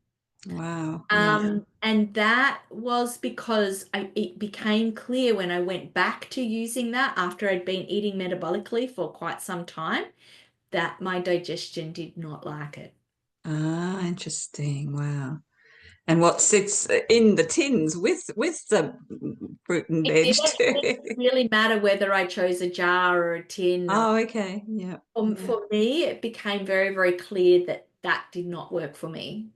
Wow. And that was because it became clear when I went back to using that after I'd been eating metabolically for quite some time that my digestion did not like it. Interesting. Wow. and what sits in the tins with the fruit and veg It too. didn't really matter whether I chose a jar or a tin. Oh, okay. Yeah. For me, it became very, very clear that that did not work for me.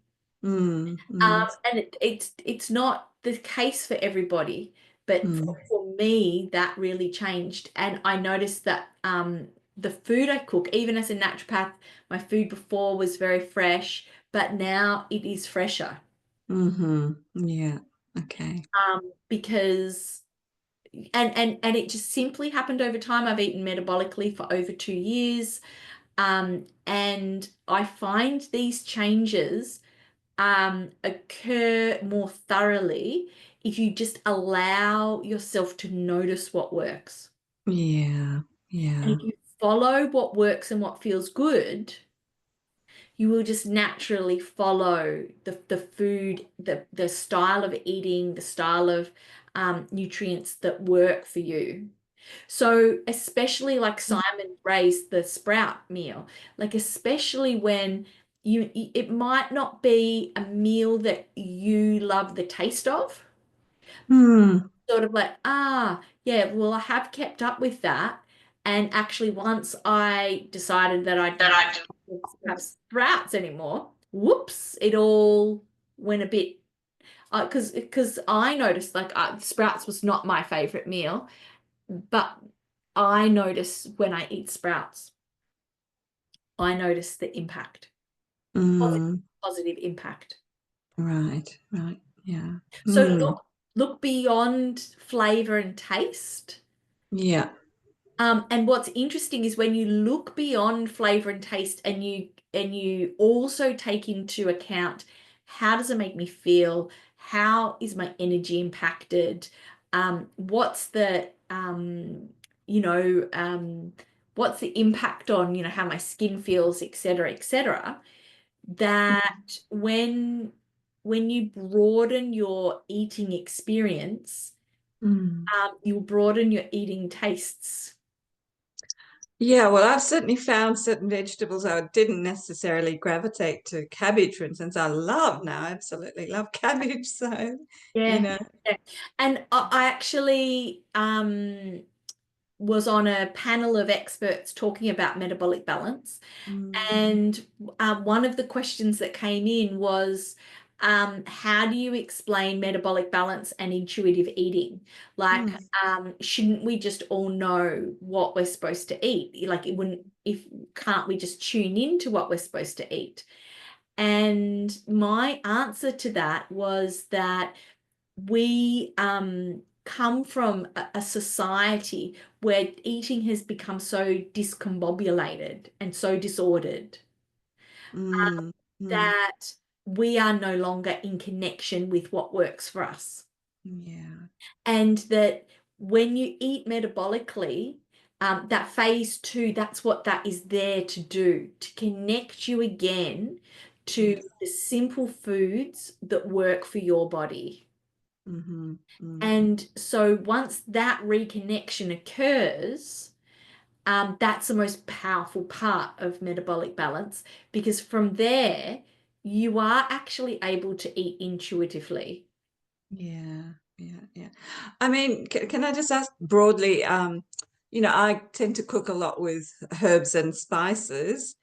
Mm, mm, And it's not the case for everybody, but mm, for me, that really changed. And I noticed that the food I cook, even as a naturopath, my food before was very fresh, but now it is fresher. mm-hmm. Yeah. Okay. Because and it just simply happened over time. I've eaten metabolically for over 2 years. And I find these changes occur more thoroughly if you just allow yourself to notice what works. Yeah. And Yeah. if you follow what works and what feels good, you will just naturally follow the food, the style of eating, the style of nutrients that work for you. So especially like Simon raised the sprout meal, like especially when it might not be a meal that you love the taste of, Mm, sort of like, yeah, well, I have kept up with that. And actually, once I decided that I didn't have sprouts anymore, whoops, it all went a bit, because I noticed like sprouts was not my favorite meal. But I notice when I eat sprouts, I notice the impact, mm, positive impact. right. Right. Yeah. So Mm, look beyond flavor and taste. yeah. And what's interesting is when you look beyond flavor and taste and you also take into account how does it make me feel? How is my energy impacted? What's the you know, what's the impact on, how my skin feels, et cetera, that when you broaden your eating experience, Mm. you broaden your eating tastes. Yeah, well, I've certainly found certain vegetables I didn't necessarily gravitate to. Cabbage, for instance, I absolutely love cabbage. So, Yeah. Yeah. And I actually was on a panel of experts talking about metabolic balance. mm, And one of the questions that came in was, how do you explain metabolic balance and intuitive eating? Like, shouldn't we just all know what we're supposed to eat? Like, can't we just tune into what we're supposed to eat? And my answer to that was that we come from a society where eating has become so discombobulated and so disordered mm, mm, that we are no longer in connection with what works for us. yeah. And that when you eat metabolically, that phase 2, that's what that is there to do, to connect you again to Yes. the simple foods that work for your body. Mm-hmm, mm, And so once that reconnection occurs, that's the most powerful part of metabolic balance, because from there, you are actually able to eat intuitively. yeah, yeah, yeah. I mean, can I just ask broadly, I tend to cook a lot with herbs and spices.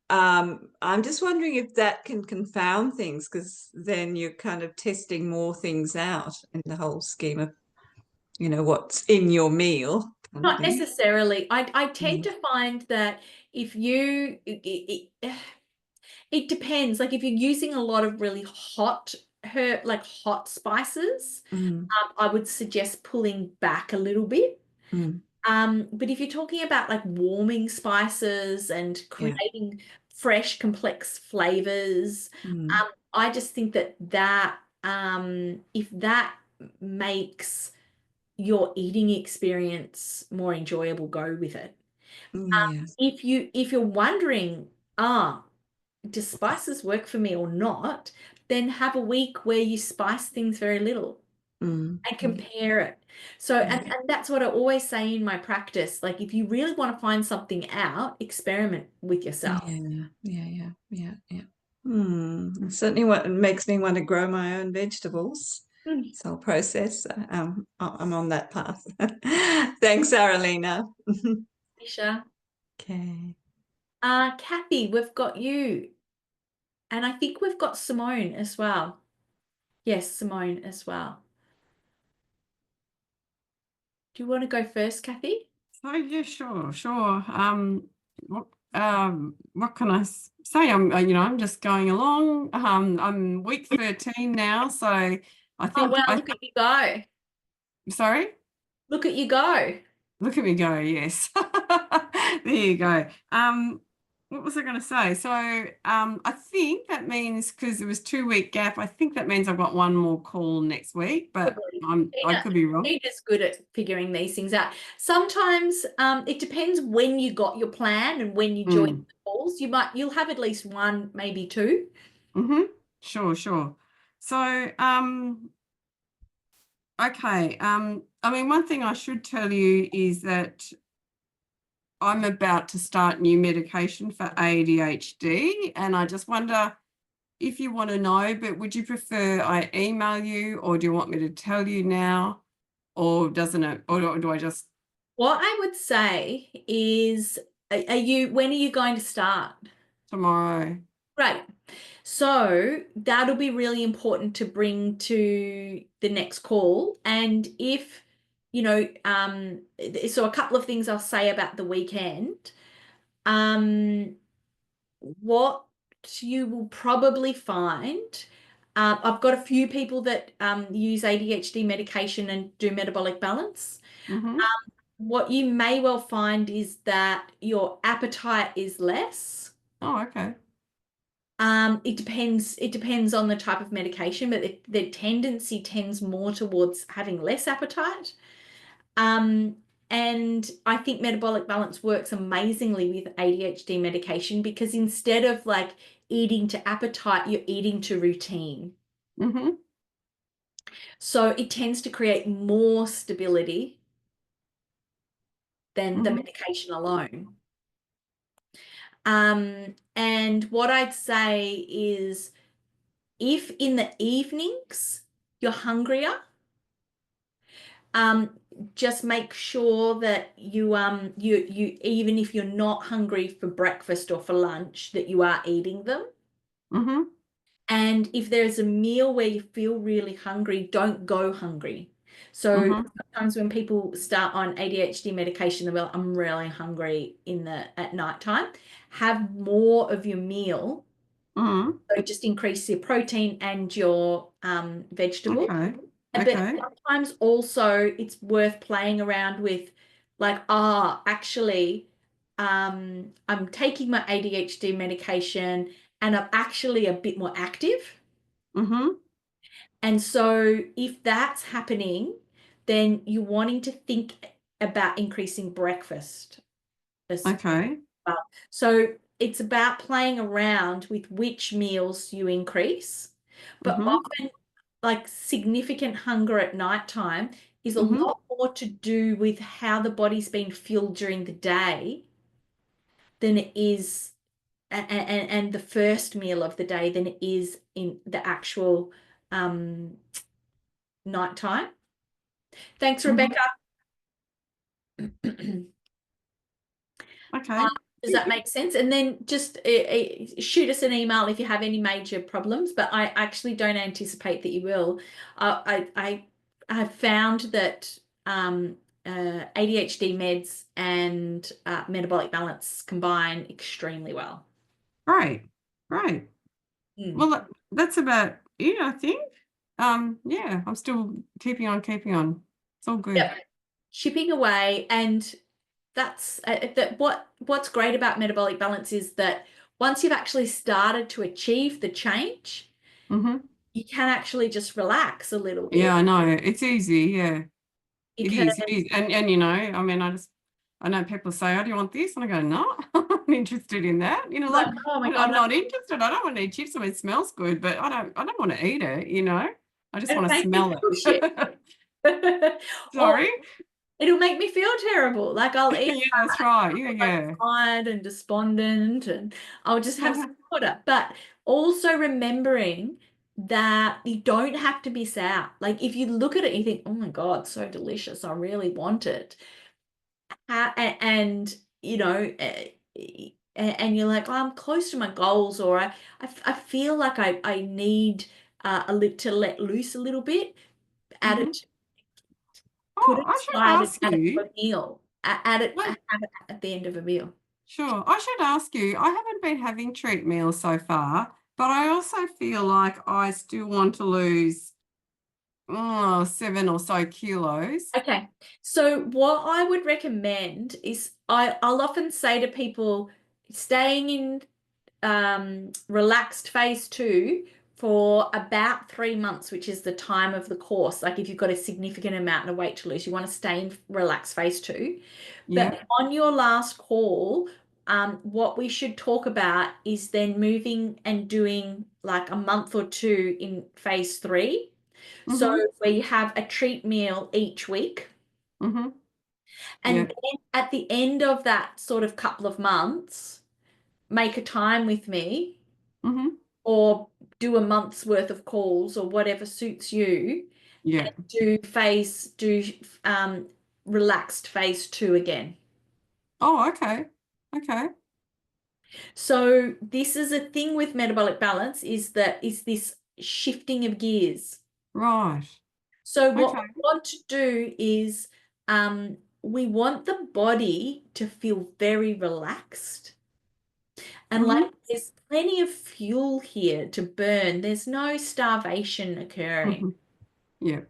I'm just wondering if that can confound things, because then you're kind of testing more things out in the whole scheme of, what's in your meal kind of Not thing. necessarily. I tend Mm, to find that if you, it depends. Like if you're using a lot of really hot like hot spices, mm, I would suggest pulling back a little bit. mm, But if you're talking about like warming spices and yeah. creating fresh, complex flavors, Mm, I just think that if that makes your eating experience more enjoyable, go with it. yeah. If you're wondering, do spices work for me or not, then have a week where you spice things very little Mm, and mm, compare it. So, yeah. and that's what I always say in my practice. Like, if you really want to find something out, experiment with yourself. Yeah, yeah, yeah, yeah, yeah. It certainly makes me want to grow my own vegetables. So I'll process. I'm on that path. Thanks, Aralina. Misha. Okay. Kathy, we've got you. And I think we've got Simone as well. Yes, Simone as well. Do you want to go first, Kathy? Oh yeah, sure. What can I say? I'm just going along. I'm week 13 now, so I Oh, think wow, look at you go. sorry. Look at you go. Look at me go, yes. There you go. What was I going to say? So I think that means, because it was 2-week gap, I think that means I've got one more call next week, but I could be wrong. Peter's good at figuring these things out. Sometimes it depends when you got your plan and when you join the calls. You'll have at least one, maybe two. Sure. So okay. I mean, one thing I should tell you is that I'm about to start new medication for ADHD, and I just wonder if you want to know, but would you prefer I email you, or do you want me to tell you now, or doesn't it, or do I just? What I would say is, when are you going to start? Tomorrow. Right. So that'll be really important to bring to the next call. And if, so a couple of things I'll say about the weekend. What you will probably find, I've got a few people that use ADHD medication and do metabolic balance. What you may well find is that your appetite is less. Oh, okay. It depends on the type of medication, but the tendency tends more towards having less appetite. And I think metabolic balance works amazingly with ADHD medication, because instead of like eating to appetite, you're eating to routine. So it tends to create more stability than the medication alone. And what I'd say is, if in the evenings you're hungrier, just make sure that you even if you're not hungry for breakfast or for lunch, that you are eating them. And if there's a meal where you feel really hungry, don't go hungry. So sometimes when people start on ADHD medication, they're like, I'm really hungry at nighttime. Have more of your meal. So just increase your protein and your vegetable. Okay. But sometimes also it's worth playing around with, like, actually, I'm taking my ADHD medication and I'm actually a bit more active. And so if that's happening, then you're wanting to think about increasing breakfast as well. So it's about playing around with which meals you increase, but often, like, significant hunger at nighttime is a lot more to do with how the body's been fueled during the day than it is, and the first meal of the day, than it is in the actual nighttime. Thanks, Rebecca. Okay. Does that make sense? And then just shoot us an email if you have any major problems, but I actually don't anticipate that you will. I have found that ADHD meds and metabolic balance combine extremely well. Right. Well, that's about it, I think. Yeah, I'm still keeping on. It's all good. Yep. Chipping away, and that's what's great about metabolic balance is that once you've actually started to achieve the change, you can actually just relax a little bit. Yeah, I know. It's easy, yeah. It is. And I mean, I know people say, oh, do you want this? And I go, no, I'm interested in that. Like, oh my God, I'm not interested. I don't want to eat chips. I mean, it smells good, but I don't want to eat it, I just want to smell it. Sorry? it'll make me feel terrible. Like I'll eat Yeah, that's right. Yeah, like yeah. tired and despondent, and I'll just have some water. But also remembering that you don't have to miss out. Like if you look at it, you think, "Oh my God, so delicious! I really want it," and you know, and you're like, "Oh, I'm close to my goals," or I feel like I need to let loose a little bit. Add Mhm. it, put Oh, it I should aside, and ask add it to you. a meal. Add it, What? have it at the end of a meal. Sure. I should ask you. I haven't been having treat meals so far, but I also feel like I still want to lose 7 or so kilos. Okay, so what I would recommend is I'll often say to people staying in relaxed phase 2 for about 3 months, which is the time of the course. Like if you've got a significant amount of weight to lose, you want to stay in relaxed phase 2. Yeah. But on your last call, what we should talk about is then moving and doing like a month or 2 in phase 3. So Mm-hmm. where you have a treat meal each week. Mm-hmm. And Yeah. then at the end of that sort of couple of months, make a time with me Mm-hmm. or do a month's worth of calls or whatever suits you. Yeah. Do relaxed phase 2 again. Oh, okay. Okay. So this is a thing with metabolic balance is this shifting of gears. Right. So what Okay. we want to do is we want the body to feel very relaxed. And Mm-hmm. like there's plenty of fuel here to burn. There's no starvation occurring. Mm-hmm. Yeah.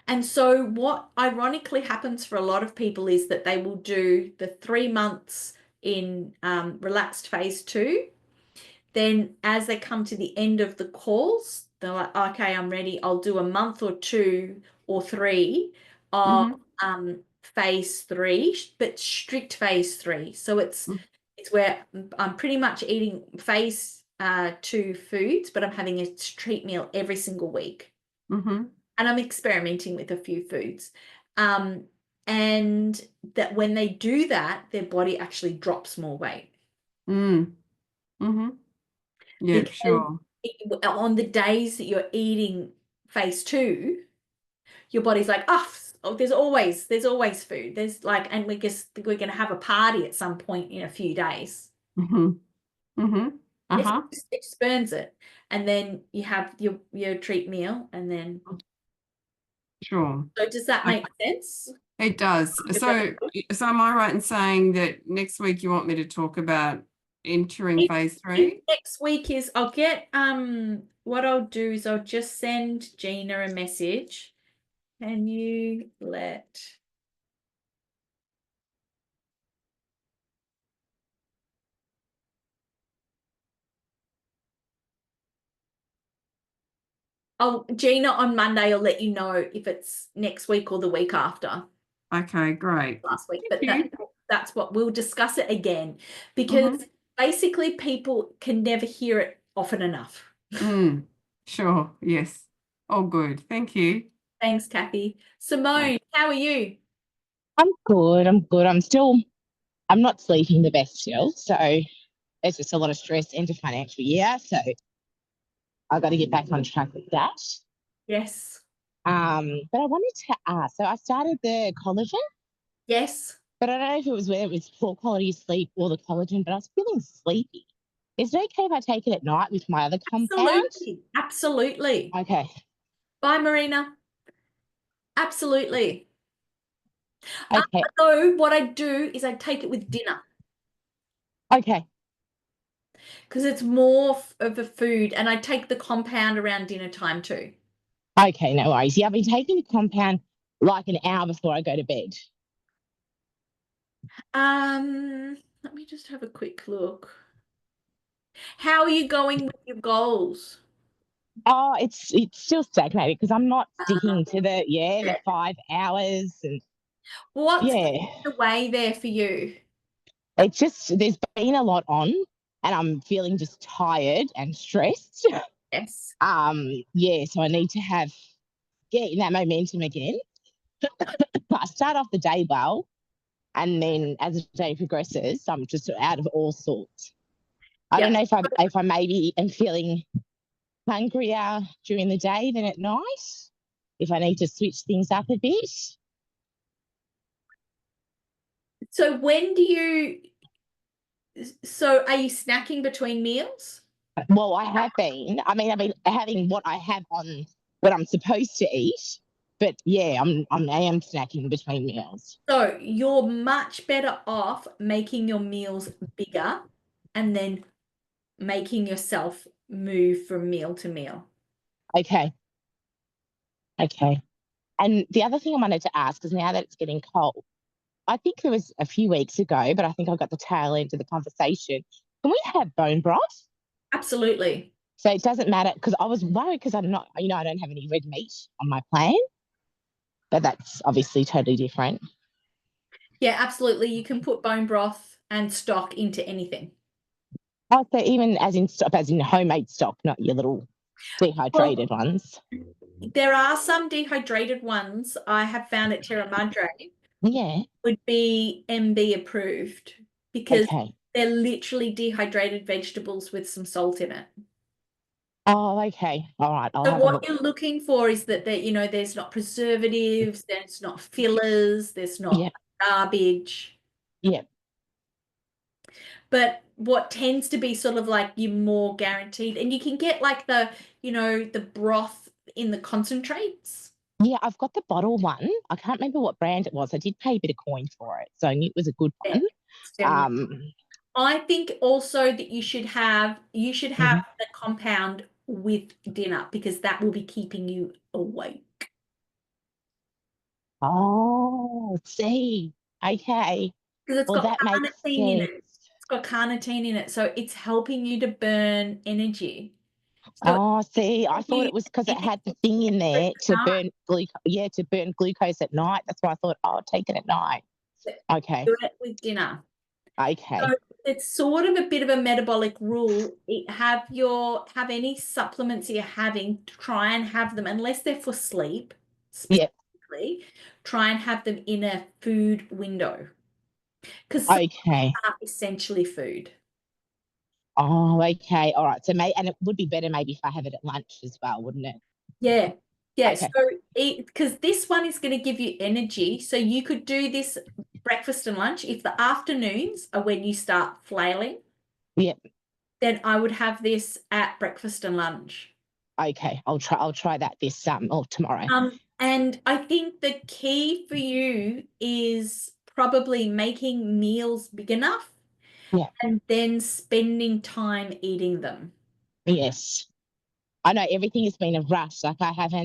And so what ironically happens for a lot of people is that they will do the 3 months in relaxed phase 2. Then as they come to the end of the course, they're like, okay, I'm ready. I'll do a month or 2 or 3 of phase 3, but strict phase 3. So it's where I'm pretty much eating phase 2 foods, but I'm having a treat meal every single week. Mm-hmm. And I'm experimenting with a few foods. And that when they do that, their body actually drops more weight. Mm. Mm-hmm. Yeah, Because sure. on the days that you're eating phase 2, your body's like, oh, there's always food. There's like, and we're going to have a party at some point in a few days. Mm-hmm. Mm-hmm. Uh-huh. It just burns it. And then you have your treat meal and then. Sure. So does that make sense? It does. So am I right in saying that next week you want me to talk about entering phase 3? Next week is I'll get what I'll do is I'll just send Gina a message. Can you let Gina on Monday will let you know if it's next week or the week after Okay, great. last week. Thank But you. that's what we'll discuss it again because basically people can never hear it often enough. Sure, yes. Oh, good. Thank you. Thanks, Kathy. Simone, how are you? I'm good. I'm not sleeping the best still. So it's just a lot of stress into financial year. So I've got to get back on track with that. Yes. But I wanted to ask, so I started the collagen, Yes. but I don't know if it was whether it was poor quality sleep or the collagen, but I was feeling sleepy. Is it okay if I take it at night with my other compound? Absolutely. Okay. Bye, Marina. Absolutely. Okay. So what I do is I take it with dinner Okay. because it's more of a food, and I take the compound around dinner time too. Okay, no worries. Yeah, I've been taking the compound like an hour before I go to bed. Let me just have a quick look. How are you going with your goals? Oh, it's still stagnated because I'm not sticking to the 5 hours and What's yeah. the way there for you? It's just there's been a lot on and I'm feeling just tired and stressed. Yes. So I need to get in that momentum again. I start off the day well, and then as the day progresses, I'm just out of all sorts. I don't know if I maybe am feeling hungrier during the day than at night, if I need to switch things up a bit. So when do you, so are you snacking between meals? Well, I have been. I mean, I've been having what I have on what I'm supposed to eat, but yeah, I am snacking between meals. So you're much better off making your meals bigger and then making yourself move from meal to meal. Okay. Okay. And the other thing I wanted to ask is now that it's getting cold, I think it was a few weeks ago, but I think I got the tail end of the conversation. Can we have bone broth? Absolutely. So it doesn't matter, because I was worried because I'm not, I don't have any red meat on my plan, but that's obviously totally different. Yeah, absolutely. You can put bone broth and stock into anything. Oh, so even as in homemade stock, not your little dehydrated ones. There are some dehydrated ones I have found at Terra Madre Yeah. would be MB approved because Okay. they're literally dehydrated vegetables with some salt in it. Oh, okay. All right. I'll So have a what look. you're looking for is that there's not preservatives, there's not fillers, there's not garbage. Yeah. But what tends to be sort of like you're more guaranteed, and you can get like the broth in the concentrates. Yeah, I've got the bottle one. I can't remember what brand it was. I did pay a bit of coin for it, so I knew it was a good one. I think also that you should have the compound with dinner because that will be keeping you awake. Oh, see. Okay. Because it's Well, got that makes carnitine in sense. it. It's got carnitine in it, so it's helping you to burn energy. So Oh, see, I thought it was because it had the thing in there to burn glucose at night. That's why I thought, oh, I'll take it at night. Okay. do it with dinner. Okay. So it's sort of a bit of a metabolic rule. Have any supplements you're having, try and have them, unless they're for sleep specifically, try and have them in a food window. Because Okay. are essentially food. Oh, okay. All right. So and it would be better maybe if I have it at lunch as well, wouldn't it? Yeah. Yeah. Okay. So because this one is going to give you energy. So you could do this breakfast and lunch. If the afternoons are when you start flailing, then I would have this at breakfast and lunch. Okay. I'll try that this or tomorrow. And I think the key for you is probably making meals big enough and then spending time eating them. Yes. I know everything has been a rush. Like I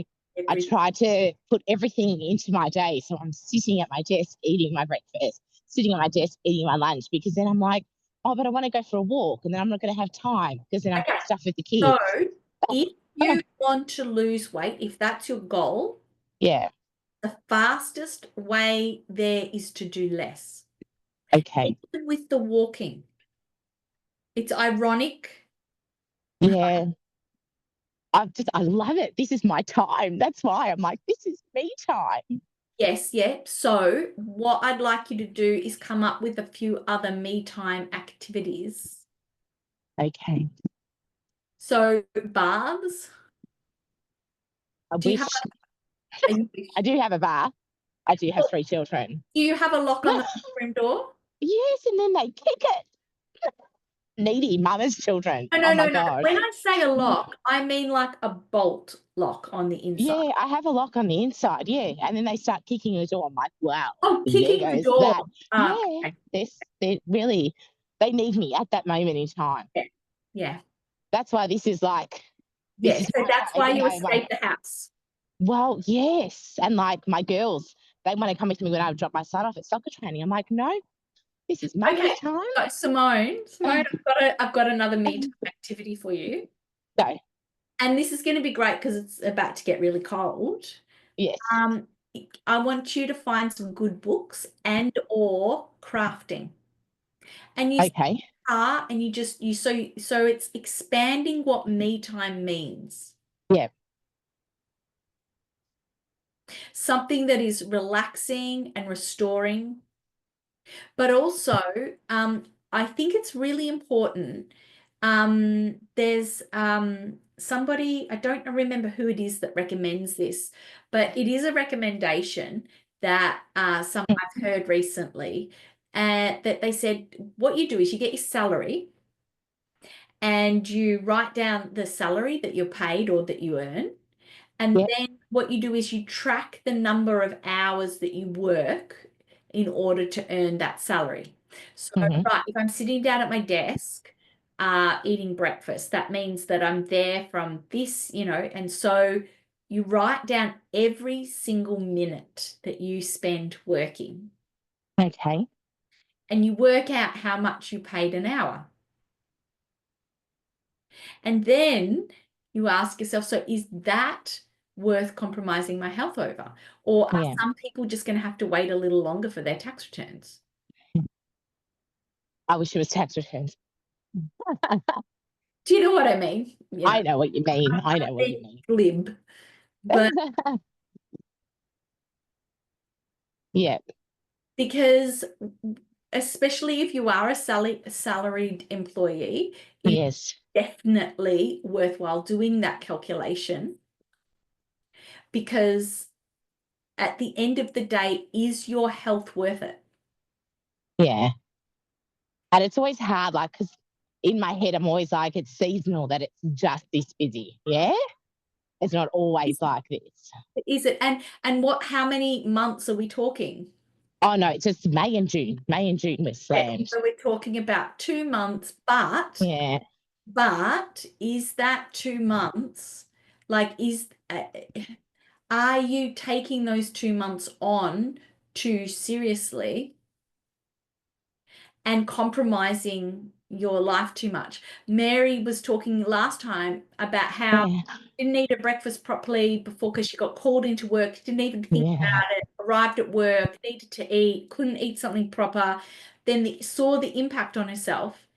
tried to put everything into my day. So I'm sitting at my desk eating my breakfast, sitting at my desk eating my lunch, because then I'm like, oh, but I want to go for a walk, and then I'm not going to have time because then I've got stuff with the kids. So if you want to lose weight, if that's your goal, the fastest way there is to do less. Okay. Even with the walking. It's ironic. Yeah. I love it. This is my time. That's why I'm like, this is me time. Yes, yeah. So what I'd like you to do is come up with a few other me time activities. Okay. So baths. I do have a bath. I do have 3 children. Do you have a lock on the front door? Yes, and then they kick it. Needy mama's children. No, my God. When I say a lock, I mean like a bolt lock on the inside. Yeah, I have a lock on the inside. Yeah, and then they start kicking the door. I'm like, wow. Oh, kicking the door. They're really, they need me at that moment in time. Yeah. That's why this is like. Yes, so that's why you escape the house. Well, yes, and like my girls, they want to come with me when I drop my son off at soccer training. I'm like, no, this is mummy's time. Simone, I've got another me time activity for you. Go. And this is going to be great because it's about to get really cold. Yes. I want you to find some good books and or crafting. And you are, and so it's expanding what me time means. Yeah. something that is relaxing and restoring. But also, I think it's really important. There's somebody, I don't remember who it is that recommends this, but it is a recommendation that some I've heard recently, that they said what you do is you get your salary and you write down the salary that you're paid or that you earn. And Yep. then what you do is you track the number of hours that you work in order to earn that salary. So, Mhm. right, if I'm sitting down at my desk, eating breakfast, that means that I'm there from this, and so you write down every single minute that you spend working Okay. and you work out how much you paid an hour. And then you ask yourself, so is that worth compromising my health over? Or are Yeah. some people just going to have to wait a little longer for their tax returns? I wish it was tax returns. Do you know what I mean? I know what you mean. I know what you I'm mean. glib, but Yeah. because especially if you are a salaried employee, it's Yes. definitely worthwhile doing that calculation, because at the end of the day, is your health worth it? Yeah. And it's always hard, like, because in my head, I'm always like, it's seasonal, that it's just this busy. Yeah. It's not always like this. Is it? And how many months are we talking? Oh, no, it's just May and June. May and June was slammed. So we're talking about 2 months, but Yeah. is that 2 months, like, are you taking those 2 months on too seriously and compromising your life too much? Mary was talking last time about how Yeah. didn't eat her breakfast properly before because she got called into work, didn't even think Yeah. about it, arrived at work, needed to eat, couldn't eat something proper, then saw the impact on herself.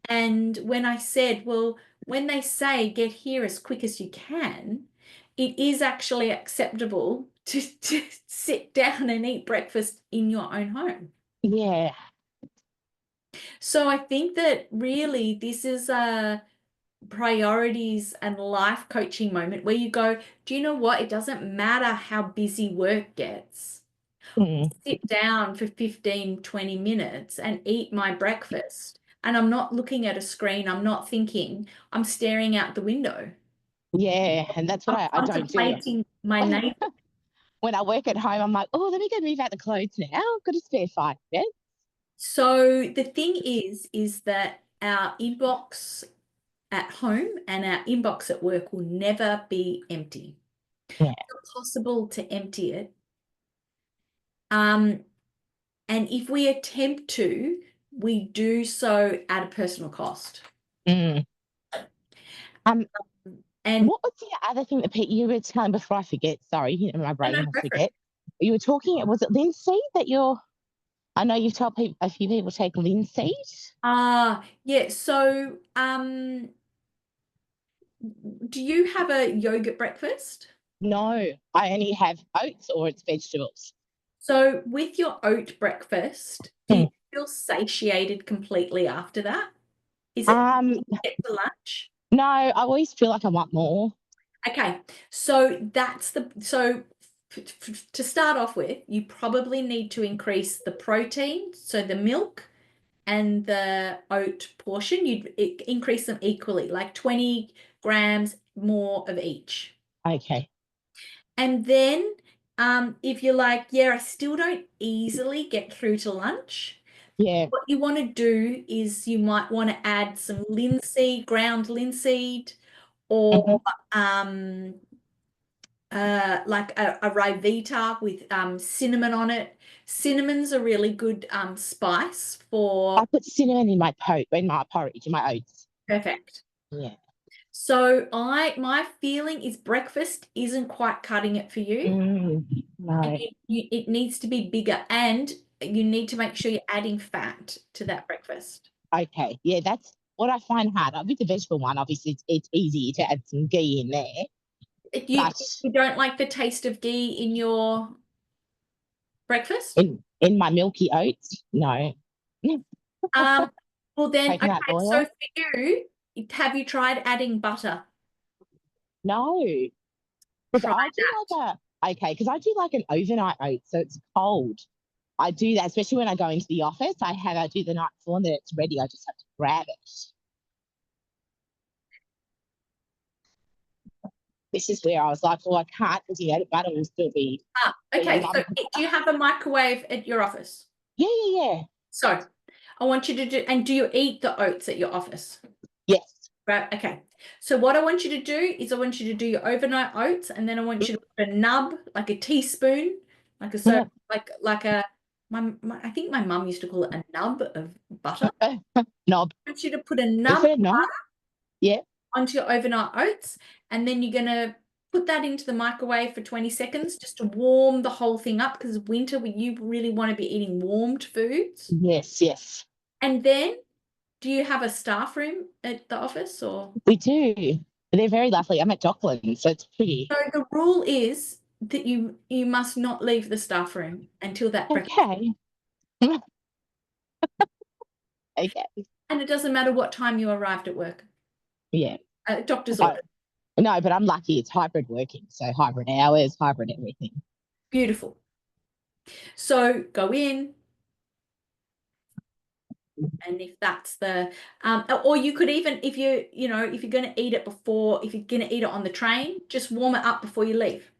And when I said, well, when they say get here as quick as you can, it is actually acceptable to sit down and eat breakfast in your own home. Yeah. So I think that really this is a priorities and life coaching moment where you go, do you know what? It doesn't matter how busy work gets. Mm. Sit down for 15, 20 minutes and eat my breakfast. And I'm not looking at a screen. I'm not thinking. I'm staring out the window. Yeah. And that's what I don't do. Contemplating my neighbor. When I work at home, I'm like, oh, let me go move out the clothes now. I've got a spare 5 minutes. So the thing is that our inbox at home and our inbox at work will never be empty. Yeah. It's not possible to empty it. And if we attempt to, we do so at a personal cost. Mm. And What was the other thing that you were telling before I forget? Sorry, my brain no, will go for it. forget. You were talking, was it linseed that I know you've told a few people take linseed. Yeah. So, do you have a yogurt breakfast? No, I only have oats or it's vegetables. So with your oat breakfast, do Hmm. you feel satiated completely after that? Is it get to lunch? No, I always feel like I want more. Okay, so to start off with, you probably need to increase the protein, so the milk and the oat portion, you'd increase them equally, like 20 grams more of each. Okay. And then if you're like, yeah, I still don't easily get through to lunch, Yeah. what you want to do is you might want to add some linseed, ground linseed, or like a Rivita with cinnamon on it. Cinnamon's a really good spice for. I put cinnamon in my porridge, in my oats. Perfect. Yeah. So my feeling is breakfast isn't quite cutting it for you. No. And it needs to be bigger, and you need to make sure you're adding fat to that breakfast. Okay. Yeah, that's what I find hard. With the vegetable one, obviously it's easy to add some ghee in there. You, But you don't like the taste of ghee in your breakfast? in my milky oats, no. Well then, okay, Coconut oil? so for you, have you tried adding butter? No. Because Try I do that. because I do like an overnight oat, so it's cold. I do that, especially when I go into the office. I do the night before, and then it's ready. I just have to grab it. This is where I was like, well, I can't because the butter will still be. Okay, so do you have a microwave at your office? Yeah. So I want you to do, and do you eat the oats at your office? Yes. Right, okay. So what I want you to do is I want you to do your overnight oats, and then I want you to put a nub, like a teaspoon, like a so like a I think my mum used to call it a nub of butter. Knob. I want you to put a Is nub it a of knob? butter Yeah. onto your overnight oats, and then you're gonna put that into the microwave for 20 seconds just to warm the whole thing up, because winter you really want to be eating warmed foods. Yes. And then, do you have a staff room at the office or? We do. They're very lovely. I'm at Docklands, so it's pretty. So the rule is that you must not leave the staff room until that breakfast. Okay. Okay. And it doesn't matter what time you arrived at work. Yeah. Doctor's order. No, but I'm lucky it's hybrid working. So hybrid hours, hybrid everything. Beautiful. So go in. And if that's the, or you could even, if you're going to eat it if you're going to eat it on the train, just warm it up before you leave.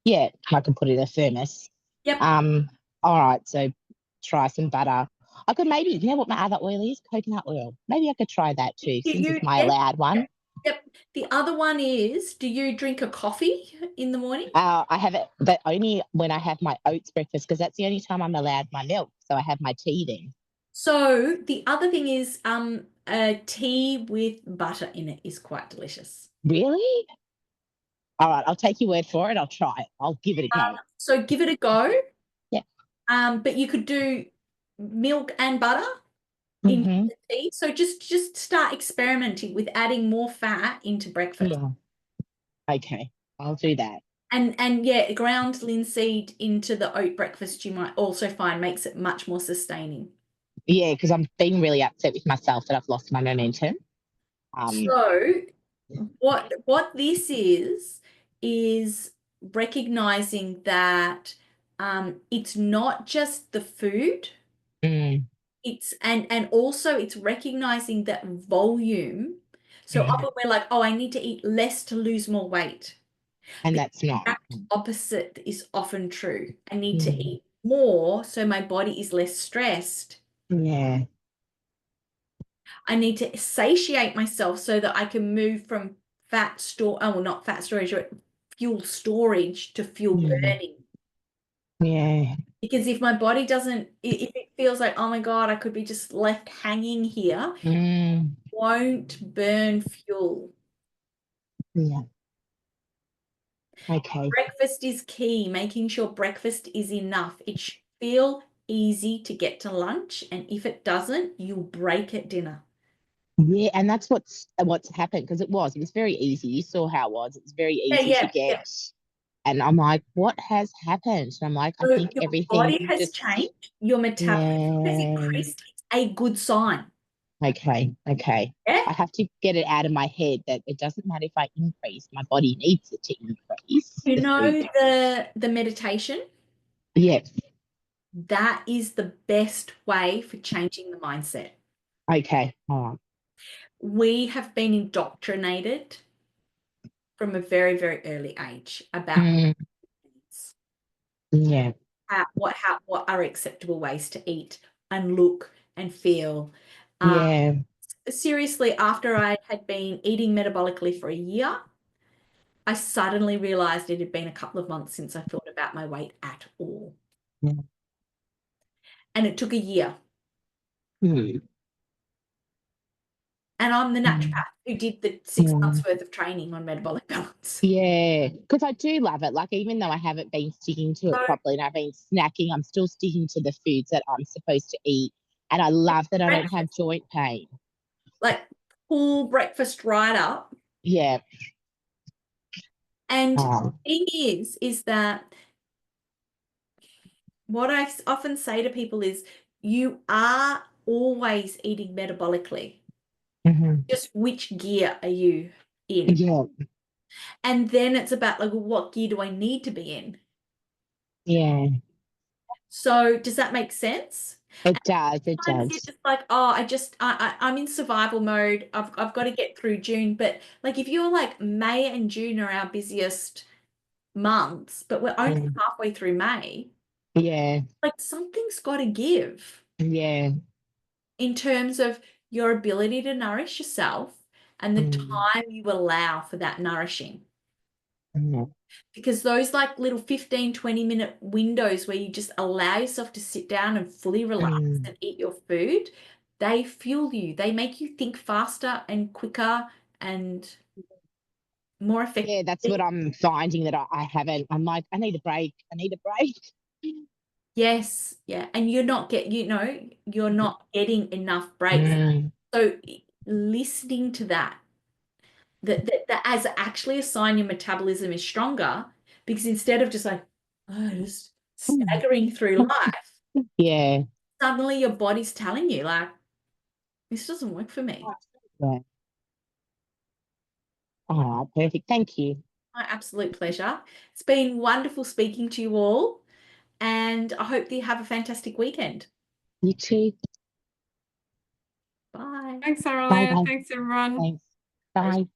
Yeah, I can put it in a thermos. Yep. All right, so try some butter. I could maybe, you know what my other oil is? Coconut oil. Maybe I could try that too, since it's my allowed one. Yep. The other one is, do you drink a coffee in the morning? I have it, but only when I have my oats breakfast, because that's the only time I'm allowed my milk. So I have my tea then. So the other thing is, a tea with butter in it is quite delicious. Really? All right, I'll take your word for it. I'll try it. I'll give it a go. So give it a go. Yeah. But you could do milk and butter Mm-hmm. in the tea. So just start experimenting with adding more fat into breakfast. Yeah. Okay, I'll do that. And yeah, ground linseed into the oat breakfast you might also find makes it much more sustaining. Yeah, because I'm being really upset with myself that I've lost my momentum. So what this is recognizing that it's not just the food. It's and also it's recognizing that volume. So often we're like, oh, I need to eat less to lose more weight. And The that's not. exact opposite is often true. I need to eat more so my body is less stressed. Yeah. I need to satiate myself so that I can move from not fat storage, but fuel storage to fuel burning. Yeah. Because if my body doesn't, if it feels like, oh my God, I could be just left hanging here, it won't burn fuel. Yeah. Okay. Breakfast is key, making sure breakfast is enough. It should feel easy to get to lunch, and if it doesn't, you'll break at dinner. Yeah, and that's what's happened, because it was very easy. You saw how it was. It was very easy to get. Yeah. And I'm like, what has happened? And I'm like, I think Your everything body has changed, your metabolism has increased. It's a good sign. Okay. Yeah? I have to get it out of my head that it doesn't matter if I increase, my body needs it to increase. You know the meditation? Yes. That is the best way for changing the mindset. Okay. All right. We have been indoctrinated from a very, very early age about what are acceptable ways to eat and look and feel. Seriously, after I had been eating metabolically for a year, I suddenly realized it had been a couple of months since I thought about my weight at all. And it took a year. And I'm the naturopath who did the 6 months worth of training on metabolic balance. Yeah, because I do love it. Like, even though I haven't been sticking to it properly and I've been snacking, I'm still sticking to the foods that I'm supposed to eat. And I love that I don't have joint pain. Like, pull breakfast right up. Yeah. And Oh. the thing is that what I often say to people is you are always eating metabolically. Mhm. Just which gear are you in? Yeah, And then it's about like, what gear do I need to be in? yeah, So does that make sense? it does. It Sometimes you're does. just like, oh, I'm in survival mode. I've got to get through June. But like if you're like May and June are our busiest months, but we're only Mm. halfway through May, Yeah, like something's got to give yeah. in terms of your ability to nourish yourself and the Mm. time you allow for that nourishing. Mm. Because those like little 15, 20-minute windows where you just allow yourself to sit down and fully relax Mm. and eat your food, they fuel you. They make you think faster and quicker and more Yeah, effectively. that's what I'm finding that I haven't. I'm like, I need a break. I need a break. Yes, yeah. And you're not you're not getting enough breaks. Mm. So listening to that as actually a sign your metabolism is stronger, because instead of just like, oh, just staggering through life, Yeah. suddenly your body's telling you like, this doesn't work for me. Yeah. Oh, perfect. Thank you. My absolute pleasure. It's been wonderful speaking to you all, and I hope that you have a fantastic weekend. You too. Bye. Thanks, Bye Aurelia. bye. Thanks, everyone. Thanks. Bye.